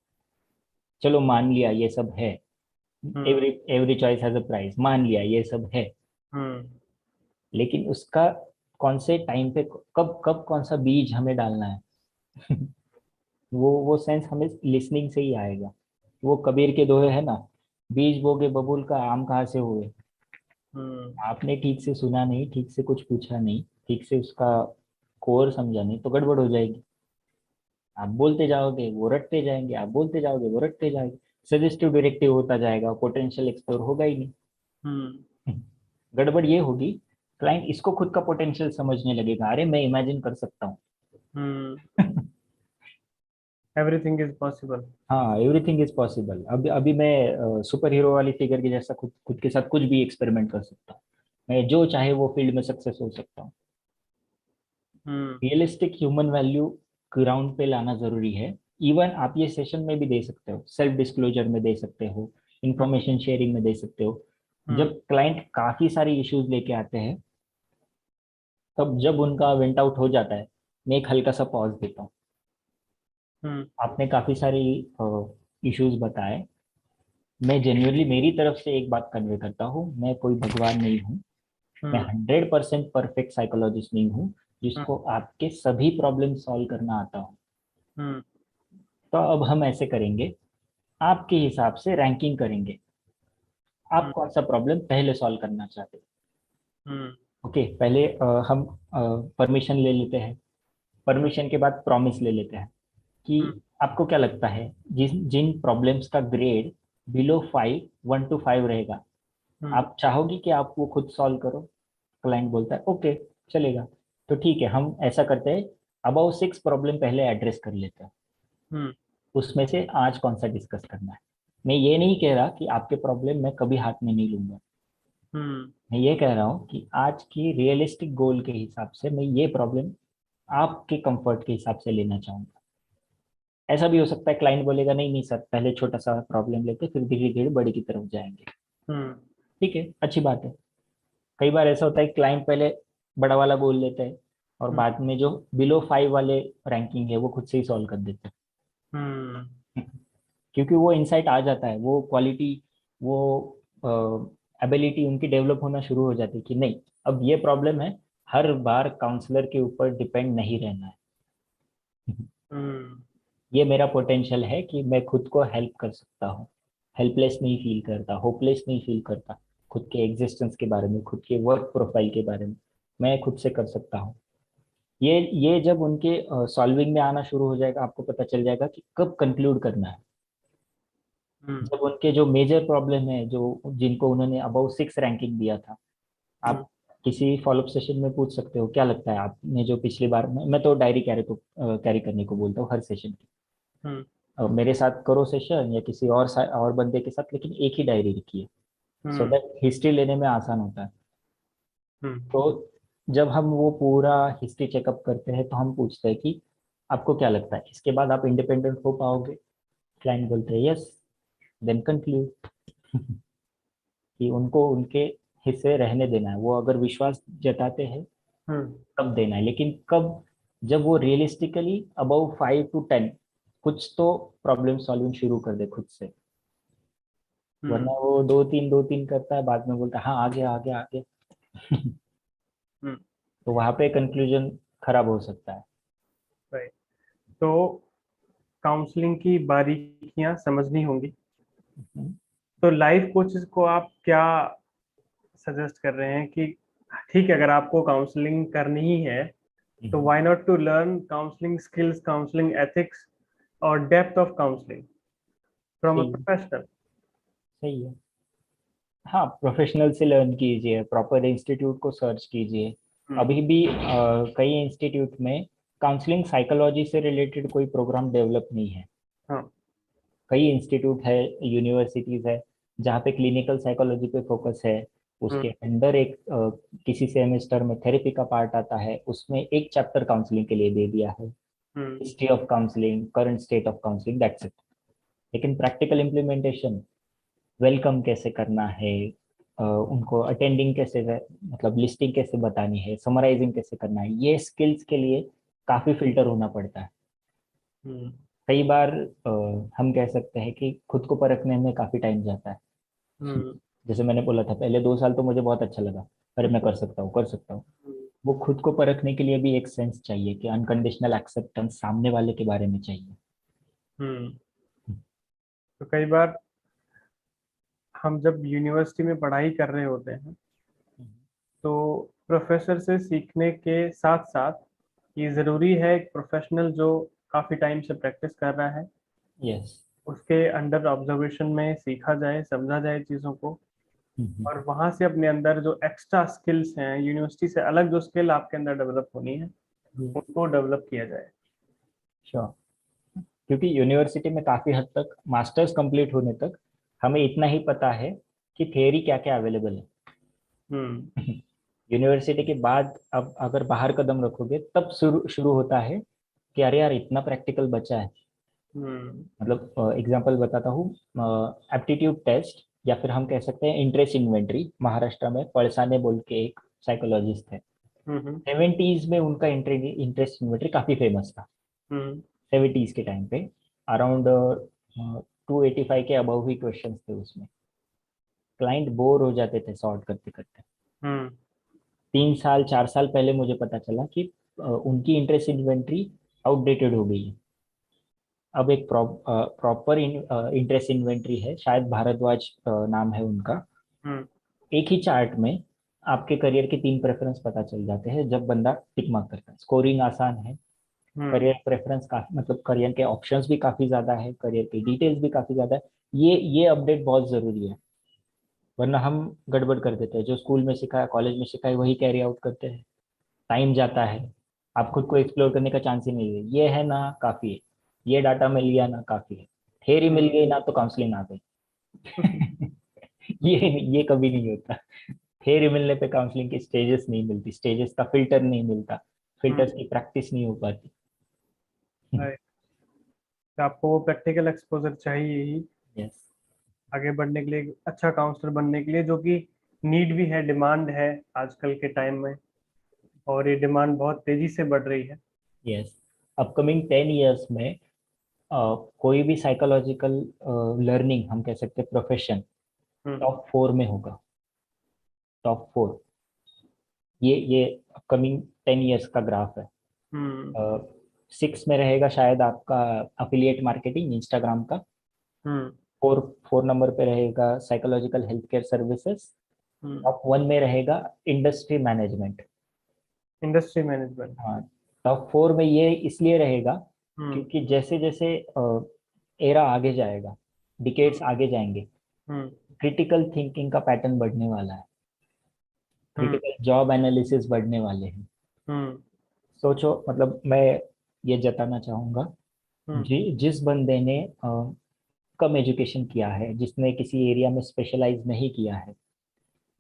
Speaker 1: चलो मान लिया ये सब है,
Speaker 2: hmm
Speaker 1: every every choice has a price, मान लिया ये सब है,
Speaker 2: हम्म
Speaker 1: लेकिन उसका कौन से टाइम पे, कब कब कौन सा बीज हमें डालना है वो सेंस हमें लिसनिंग से ही आएगा। वो कबीर के दोहे है ना, बीज बोगे बबूल का, आम कहाँ से हुए।
Speaker 2: हम्म
Speaker 1: आपने ठीक से सुना नहीं, ठीक से कुछ पूछा नहीं, ठीक से उसका कोर समझा नहीं, तो गड़बड़ हो जाएगी। आप बोलते जाओगे वो रटते जाएंगे, आप बोलते जाओगे वो रटते जाएंगे, सजेस्टिव डायरेक्टिव होता जाएगा, पोटेंशियल एक्सप्लोर होगा ही नहीं।
Speaker 2: हम्म
Speaker 1: गड़बड़ ये होगी, क्लाइंट इसको खुद का पोटेंशियल समझने लगेगा, अरे मैं इमेजिन कर सकता हूँ
Speaker 2: हम्म एवरीथिंग इज पॉसिबल।
Speaker 1: हाँ, एवरीथिंग इज पॉसिबल। अभी अभी मैं सुपर हीरो वाली फिगर के जैसा खुद खुद के साथ कुछ भी एक्सपेरिमेंट कर सकता हूँ, मैं जो चाहे वो फील्ड में सक्सेस हो सकता हूँ।
Speaker 2: हम्म
Speaker 1: रियलिस्टिक ह्यूमन वैल्यू ग्राउंड पे लाना जरूरी है। इवन आप ये सेशन में भी दे सकते हो, सेल्फ डिस्क्लोजर में दे सकते हो, इंफॉर्मेशन शेयरिंग में दे सकते हो।
Speaker 2: हम्म
Speaker 1: जब क्लाइंट काफी सारी इश्यूज लेके आते हैं, तब जब उनका वेंट आउट हो जाता है, मैं एक हल्का सा पॉज देता हूँ।
Speaker 2: हम्म
Speaker 1: आपने काफी सारी इश्यूज बताए, मैं जेन्युइनली मेरी तरफ से एक बात कन्वे करता हूँ, मैं कोई भगवान नहीं हूँ, मैं
Speaker 2: हम्म
Speaker 1: 100% परफेक्ट साइकोलॉजिस्ट नहीं हूँ
Speaker 2: हम्म
Speaker 1: जिसको आपके सभी प्रॉब्लम सॉल्व करना आता हो।
Speaker 2: हम्म
Speaker 1: तो अब हम ऐसे करेंगे, आपके हिसाब से रैंकिंग करेंगे, आप
Speaker 2: हम्म
Speaker 1: कौन सा प्रॉब्लम पहले सॉल्व करना चाहते
Speaker 2: हम्म
Speaker 1: हो। ओके, पहले हम परमिशन ले लेते हैं, परमिशन के बाद प्रॉमिस ले लेते हैं कि
Speaker 2: हम्म
Speaker 1: आपको क्या लगता है, जिन जिन प्रॉब्लम्स का ग्रेड बिलो 5, 1 to 5 रहेगा,
Speaker 2: हम्म
Speaker 1: आप चाहोगे कि आप वो खुद सॉल्व करो। क्लाइंट बोलता है ओके, चलेगा, तो ठीक है हम ऐसा करते हैं, अबाउ 6 प्रॉब्लम पहले एड्रेस कर लेते हैं,
Speaker 2: हम्म
Speaker 1: उसमें से आज कौन सा डिस्कस करना है। मैं ये नहीं कह रहा कि आपके प्रॉब्लम मैं कभी हाथ में नहीं लूंगा,
Speaker 2: हम्म
Speaker 1: मैं ये कह रहा हूँ कि आज की रियलिस्टिक गोल के हिसाब से मैं ये प्रॉब्लम आपके कंफर्ट के हिसाब से लेना चाहूंगा। ऐसा भी हो सकता है क्लाइंट बोलेगा नहीं नहीं सर, पहले छोटा सा प्रॉब्लम लेते फिर धीरे धीरे बड़ी की तरफ जाएंगे।
Speaker 2: हम्म
Speaker 1: ठीक है, अच्छी बात है। कई बार ऐसा होता है क्लाइंट पहले बड़ा वाला गोल लेते हैं और
Speaker 2: हम्म
Speaker 1: बाद में जो बिलो 5 वाले रैंकिंग है वो खुद से ही सॉल्व कर देते
Speaker 2: हम्म
Speaker 1: हैं। क्योंकि वो इंसाइट आ जाता है, वो क्वालिटी, वो एबिलिटी उनकी डेवलप होना शुरू हो जाती है कि नहीं, अब ये प्रॉब्लम है, हर बार काउंसलर के ऊपर डिपेंड नहीं रहना है।
Speaker 2: हम्म
Speaker 1: ये मेरा पोटेंशियल है कि मैं खुद को हेल्प कर सकता हूँ, हेल्पलेस नहीं फील करता, होपलेस नहीं फील करता, खुद के एग्जिस्टेंस के बारे में, खुद के वर्क प्रोफाइल के बारे में मैं खुद से कर सकता हूँ। ये जब उनके सॉल्विंग में आना शुरू हो जाएगा, आपको पता चल जाएगा कि कब कंक्लूड करना है।
Speaker 2: हम्म
Speaker 1: जब उनके जो मेजर प्रॉब्लम है, जो जिनको उन्होंने अबाउ 6 रैंकिंग दिया था,
Speaker 2: हम्म
Speaker 1: आप किसी फॉलोअप सेशन में पूछ सकते हो क्या लगता है आपने जो पिछली बार में, मैं तो डायरी कैरी करने को बोलता हूँ हर सेशन की।
Speaker 2: हम्म
Speaker 1: मेरे साथ करो सेशन या किसी और बंदे के साथ, लेकिन एक ही डायरी रखिए, सो
Speaker 2: हम्म
Speaker 1: दैट हिस्ट्री लेने में आसान होता है।
Speaker 2: हम्म
Speaker 1: तो जब हम वो पूरा हिस्ट्री चेकअप करते हैं तो हम पूछते हैं कि आपको क्या लगता है इसके बाद आप इंडिपेंडेंट हो पाओगे। क्लाइंट बोलते हैं यस, देन कंक्लूड। कि उनको उनके हिस्से रहने देना है, वो अगर विश्वास जताते हैं
Speaker 2: हम्म
Speaker 1: तब देना है, लेकिन कब, जब वो रियलिस्टिकली अबाउ 5 to 10 कुछ तो प्रॉब्लम सॉल्विंग शुरू कर दे खुद से।
Speaker 2: हम्म
Speaker 1: वरना वो दो तीन करता है, बाद में बोलता है हाँ आगे आगे आगे।
Speaker 2: हम्म
Speaker 1: तो वहां पे कंक्लूजन खराब हो सकता है।
Speaker 2: राइट। तो काउंसलिंग की बारीकियां समझनी होंगी।
Speaker 1: हम्म,
Speaker 2: तो लाइफ कोचेस को आप क्या सजेस्ट कर रहे हैं कि ठीक है, अगर आपको काउंसलिंग करनी ही है तो
Speaker 1: hmm,
Speaker 2: why not to learn counselling skills, counselling ethics और depth of counselling from a
Speaker 1: सही है,
Speaker 2: प्रोफेशनल।
Speaker 1: सही है। हाँ, प्रोफेशनल से लर्न कीजिए, प्रॉपर इंस्टीट्यूट को सर्च कीजिए।
Speaker 2: हम्म
Speaker 1: अभी भी कई इंस्टीट्यूट में काउंसलिंग साइकोलॉजी से रिलेटेड कोई प्रोग्राम डेवलप नहीं है।
Speaker 2: हाँ।
Speaker 1: कई इंस्टीट्यूट है, यूनिवर्सिटीज है जहाँ पे क्लिनिकल साइकोलॉजी पे फोकस है।
Speaker 2: हम्म
Speaker 1: उसके अंदर एक किसी सेमेस्टर में थेरेपी का पार्ट आता है, उसमें एक चैप्टर काउंसलिंग के लिए दे दिया है,
Speaker 2: hmm
Speaker 1: history of counselling, current state of counselling, that's it. लेकिन प्रैक्टिकल इम्प्लीमेंटेशन, वेलकम कैसे करना है, उनको अटेंडिंग कैसे, मतलब लिस्टिंग कैसे बतानी है, समराइजिंग कैसे करना है, ये स्किल्स के लिए काफी फिल्टर होना पड़ता है।
Speaker 2: हम्म
Speaker 1: कई बार हम कह सकते हैं कि खुद को परखने में काफी टाइम जाता है।
Speaker 2: हम्म
Speaker 1: जैसे मैंने बोला था, पहले 2 साल तो मुझे बहुत अच्छा लगा, अरे मैं कर सकता हूँ कर सकता हूँ। वो खुद को परखने के लिए भी एक सेंस चाहिए कि अनकंडीशनल एक्सेप्टेंस सामने वाले के बारे में चाहिए।
Speaker 2: हम्म। तो कई बार हम जब यूनिवर्सिटी में पढ़ाई कर रहे होते हैं तो प्रोफेसर से सीखने के साथ साथ ये ज़रूरी है एक प्रोफेशनल जो काफ़ी टाइम से प्रैक्टिस कर रहा है
Speaker 1: यस।
Speaker 2: उसके अंडर ऑब्जर्वेशन में सीखा जाए, समझा जाए चीज़ों को, और वहाँ से अपने अंदर जो एक्स्ट्रा स्किल्स हैं, यूनिवर्सिटी से अलग जो स्किल आपके अंदर डेवलप होनी है उनको डेवलप किया जाए।
Speaker 1: श्योर। क्योंकि यूनिवर्सिटी में काफी हद तक मास्टर्स कंप्लीट होने तक हमें इतना ही पता है कि थियरी क्या क्या अवेलेबल
Speaker 2: हम्म
Speaker 1: है। यूनिवर्सिटी के बाद अब अगर बाहर कदम रखोगे तब शुरू शुरू होता है कि अरे यार इतना प्रैक्टिकल बचा है।
Speaker 2: हम्म
Speaker 1: मतलब एग्जांपल बताता हूँ, एप्टीट्यूड टेस्ट, या फिर हम कह सकते हैं इंटरेस्ट इन्वेंट्री। महाराष्ट्र में पळसाने बोल के एक साइकोलॉजिस्ट है,
Speaker 2: हम्म
Speaker 1: 70s में उनका इंटरेस्ट इन्वेंट्री काफी फेमस था।
Speaker 2: हम्म
Speaker 1: 70s के टाइम पे अराउंड 285 के अबव ही क्वेश्चन थे उसमें। क्लाइंट बोर हो जाते थे सॉर्ट करते करते।
Speaker 2: हम्म
Speaker 1: 3 साल 4 साल पहले मुझे पता चला कि उनकी इंटरेस्ट इन्वेंट्री आउटडेटेड हो गई है। अब एक प्रॉपर इंटरेस्ट इन्वेंट्री है, शायद भारद्वाज नाम है उनका।
Speaker 2: हम्म
Speaker 1: एक ही चार्ट में आपके करियर के 3 प्रेफरेंस पता चल जाते हैं जब बंदा टिक मार्क करता है। स्कोरिंग आसान है,
Speaker 2: हम्म
Speaker 1: करियर प्रेफरेंस काफी, मतलब करियर के ऑप्शंस भी काफी ज्यादा है, करियर की डिटेल्स भी काफी ज्यादा है। ये अपडेट बहुत जरूरी है, वरना हम गड़बड़ कर देते हैं। जो स्कूल में सिखाया, कॉलेज में सिखाया, वही कैरी आउट करते हैं, टाइम जाता है, आप खुद को एक्सप्लोर करने का चांस ही नहीं है। ये है ना काफी है, ये डाटा मिल गया ना काफी है, थेरी मिल गई ना तो काउंसलिंग आ गई। ये कभी नहीं होता। थेरी मिलने पे काउंसलिंग की स्टेजेस नहीं मिलती, स्टेजेस का फिल्टर नहीं मिलता, फिल्टर्स
Speaker 2: हम्म
Speaker 1: की प्रैक्टिस नहीं हो पाती।
Speaker 2: राइट। तो आपको वो प्रैक्टिकल एक्सपोजर चाहिए ही
Speaker 1: यस।
Speaker 2: आगे बढ़ने के लिए, अच्छा काउंसलर बनने के लिए, जो कि नीड भी है, डिमांड है आजकल के टाइम में। और ये डिमांड बहुत तेजी से बढ़ रही है।
Speaker 1: यस, अपकमिंग 10 years में कोई भी साइकोलॉजिकल लर्निंग, हम कह सकते हैं प्रोफेशन,
Speaker 2: हम्म।
Speaker 1: टॉप 4 में होगा। टॉप 4, ये अपकमिंग 10 years का ग्राफ है।
Speaker 2: हम्म।
Speaker 1: 6 में रहेगा शायद आपका अफिलिएट मार्केटिंग इंस्टाग्राम का।
Speaker 2: हम्म।
Speaker 1: 4 नंबर पे रहेगा साइकोलॉजिकल हेल्थ केयर सर्विसेज।
Speaker 2: हम्म।
Speaker 1: टॉप 1 में रहेगा इंडस्ट्री मैनेजमेंट।
Speaker 2: Industry management.
Speaker 1: हाँ, टॉप 4 में ये इसलिए रहेगा
Speaker 2: हम्म।
Speaker 1: क्योंकि जैसे जैसे एरा आगे जाएगा, डिकेड्स आगे जाएंगे,
Speaker 2: हम्म।
Speaker 1: क्रिटिकल थिंकिंग का पैटर्न बढ़ने वाला है,
Speaker 2: हम्म।
Speaker 1: क्रिटिकल जॉब एनालिसिस बढ़ने वाले हैं।
Speaker 2: हम्म।
Speaker 1: सोचो, मतलब मैं ये जताना चाहूंगा,
Speaker 2: हम्म।
Speaker 1: जिस बंदे ने कम एजुकेशन किया है, जिसने किसी एरिया में स्पेशलाइज नहीं किया है,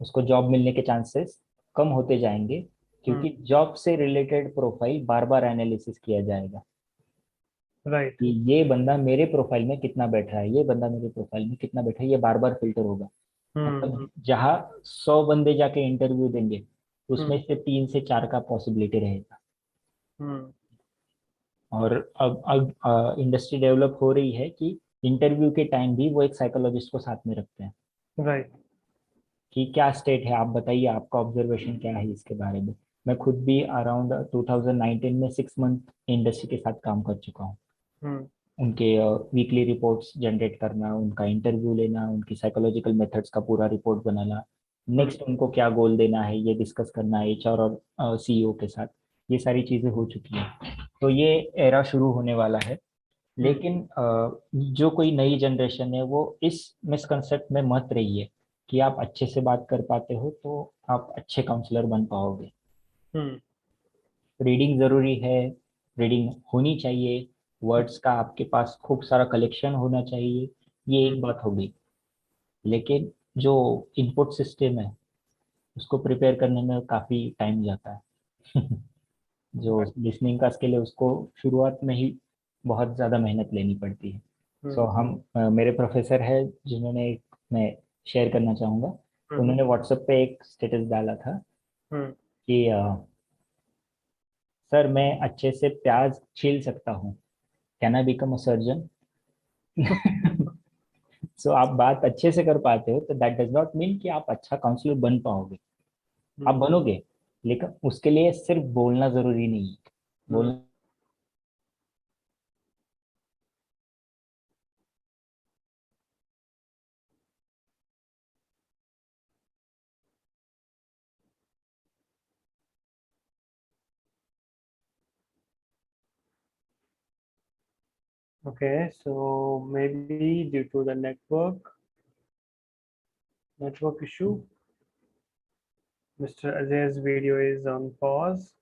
Speaker 1: उसको जॉब मिलने के चांसेस कम होते जाएंगे,
Speaker 2: हम्म।
Speaker 1: क्योंकि जॉब से रिलेटेड प्रोफाइल बार बार एनालिसिस किया जाएगा
Speaker 2: राइट।
Speaker 1: कि ये बंदा मेरे प्रोफाइल में कितना बैठा है, ये बंदा मेरे प्रोफाइल में कितना बैठा है, ये बार बार फिल्टर होगा।
Speaker 2: हम्म।
Speaker 1: मतलब जहाँ 100 बंदे जाके इंटरव्यू देंगे, उसमें
Speaker 2: हम्म।
Speaker 1: से 3 से 4 का पॉसिबिलिटी रहेगा।
Speaker 2: हम्म।
Speaker 1: और अब इंडस्ट्री डेवलप हो रही है कि इंटरव्यू के टाइम भी वो एक साइकोलॉजिस्ट को साथ में रखते हैं
Speaker 2: राइट।
Speaker 1: कि क्या स्टेट है, आप बताइए, आपका ऑब्जर्वेशन क्या है इसके बारे में। मैं खुद भी अराउंड 2019 में 6 मंथ इंडस्ट्री के साथ काम कर चुका हूँ।
Speaker 2: हम्म।
Speaker 1: उनके वीकली रिपोर्ट्स जनरेट करना, उनका इंटरव्यू लेना, उनकी साइकोलॉजिकल मेथड्स का पूरा रिपोर्ट बनाना,
Speaker 2: हम्म।
Speaker 1: नेक्स्ट उनको क्या गोल देना है ये डिस्कस करना एचआर और सीईओ के साथ। ये सारी चीज़ें हो चुकी हैं, तो ये एरा शुरू होने वाला है।
Speaker 2: हम्म।
Speaker 1: लेकिन जो कोई नई जनरेशन है वो इस मिसकंसेप्ट में मत रहिए कि आप अच्छे से बात कर पाते हो तो आप अच्छे काउंसलर बन पाओगे।
Speaker 2: हम्म।
Speaker 1: रीडिंग ज़रूरी है, रीडिंग होनी चाहिए, वर्ड्स का आपके पास खूब सारा कलेक्शन होना चाहिए, ये
Speaker 2: हम्म।
Speaker 1: एक बात होगी। लेकिन जो इनपुट सिस्टम है उसको प्रिपेयर करने में काफ़ी टाइम जाता है। जो लिसनिंग का स्किल है उसको शुरुआत में ही बहुत ज़्यादा मेहनत लेनी पड़ती है। सो
Speaker 2: हम्म।
Speaker 1: मेरे प्रोफेसर है जिन्होंने मैं शेयर करना चाहूँगा।
Speaker 2: हम्म।
Speaker 1: उन्होंने व्हाट्सएप पे एक स्टेटस डाला था
Speaker 2: हम्म।
Speaker 1: कि सर मैं अच्छे से प्याज छील सकता हूँ, can I become a surgeon? So आप बात अच्छे से कर पाते हो तो दैट डज नॉट मीन कि आप अच्छा काउंसलर बन पाओगे। आप
Speaker 2: हम्म।
Speaker 1: बनोगे, लेकिन उसके लिए सिर्फ बोलना जरूरी नहीं है।
Speaker 2: हम्म।
Speaker 1: बोलना
Speaker 2: Okay, so maybe due to the network issue, Mr. Ajay's video is on pause.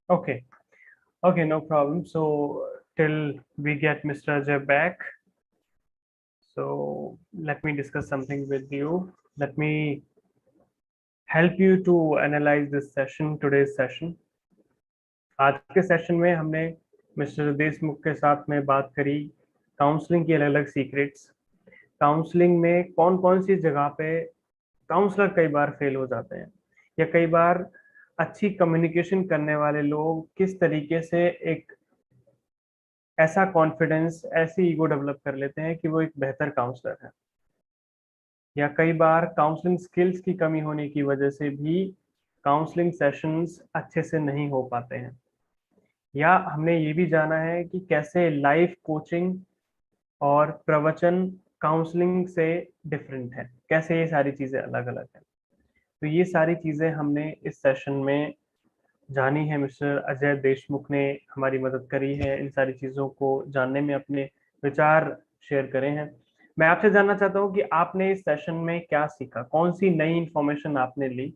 Speaker 2: Okay, okay, no problem. So till we get Mr. Ajay back, so let me discuss something with you. Let me help you to analyze this session, today's session. आज के सेशन में हमने मिस्टर देशमुख के साथ में बात करी काउंसलिंग की अलग अलग सीक्रेट्स, काउंसलिंग में कौन कौन सी जगह पे काउंसलर कई बार फेल हो जाते हैं, या कई बार अच्छी कम्युनिकेशन करने वाले लोग किस तरीके से एक ऐसा कॉन्फिडेंस, ऐसी ईगो डेवलप कर लेते हैं कि वो एक बेहतर काउंसलर है, या कई बार काउंसलिंग स्किल्स की कमी होने की वजह से भी काउंसलिंग सेशंस अच्छे से नहीं हो पाते हैं, या हमने ये भी जाना है कि कैसे लाइफ कोचिंग और प्रवचन काउंसलिंग से डिफरेंट है, कैसे ये सारी चीजें अलग अलग हैं। तो ये सारी चीजें हमने इस सेशन में जानी है। मिस्टर अजय देशमुख ने हमारी मदद करी है, इन सारी चीजों को जानने में अपने विचार शेयर करे हैं। मैं आपसे जानना चाहता हूँ कि आपने इस सेशन में क्या सीखा, कौन सी नई इंफॉर्मेशन आपने ली,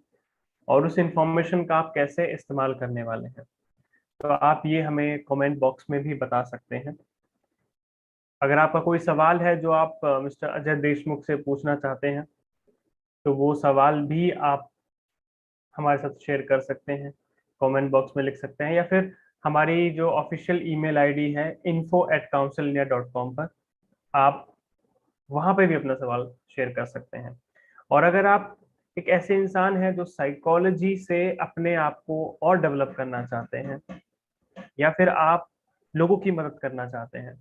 Speaker 2: और उस इंफॉर्मेशन का आप कैसे इस्तेमाल करने वाले हैं। तो आप ये हमें कमेंट बॉक्स में भी बता सकते हैं। अगर आपका कोई सवाल है जो आप मिस्टर अजय देशमुख से पूछना चाहते हैं, तो वो सवाल भी आप हमारे साथ शेयर कर सकते हैं, कमेंट बॉक्स में लिख सकते हैं, या फिर हमारी जो ऑफिशियल ईमेल आईडी है info@counselindia.com पर आप वहां पे भी अपना सवाल शेयर कर सकते हैं। और अगर आप एक ऐसे इंसान हैं जो साइकोलॉजी से अपने आप को और डेवलप करना चाहते हैं, या फिर आप लोगों की मदद करना चाहते हैं,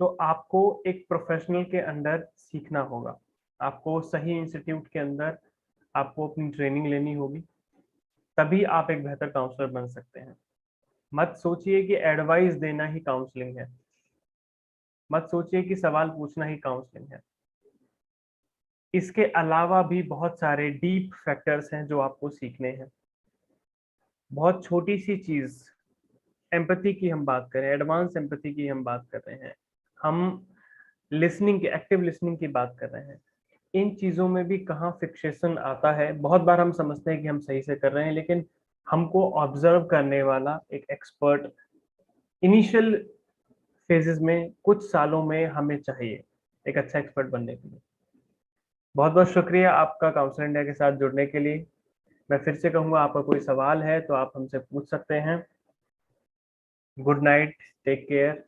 Speaker 2: तो आपको एक प्रोफेशनल के अंडर सीखना होगा। आपको सही इंस्टीट्यूट के अंदर आपको अपनी ट्रेनिंग लेनी होगी, तभी आप एक बेहतर काउंसलर बन सकते हैं। मत सोचिए कि एडवाइस देना ही काउंसलिंग है, मत सोचिए कि सवाल पूछना ही काउंसलिंग है। इसके अलावा भी बहुत सारे डीप फैक्टर्स हैं जो आपको सीखने हैं। बहुत छोटी सी चीज, एम्पैथी की हम बात करें, एडवांस एम्पैथी की हम बात कर रहे हैं, हम लिसनिंग की, एक्टिव लिसनिंग की बात कर रहे हैं, इन चीजों में भी कहाँ फिक्सेशन आता है। बहुत बार हम समझते हैं कि हम सही से कर रहे हैं, लेकिन हमको ऑब्जर्व करने वाला एक एक्सपर्ट इनिशियल फेजेस में, कुछ सालों में हमें चाहिए एक अच्छा एक्सपर्ट बनने के लिए। बहुत बहुत शुक्रिया आपका काउंसलर इंडिया के साथ जुड़ने के लिए। मैं फिर से कहूँगा, आपका कोई सवाल है तो आप हमसे पूछ सकते हैं। Good night, take care.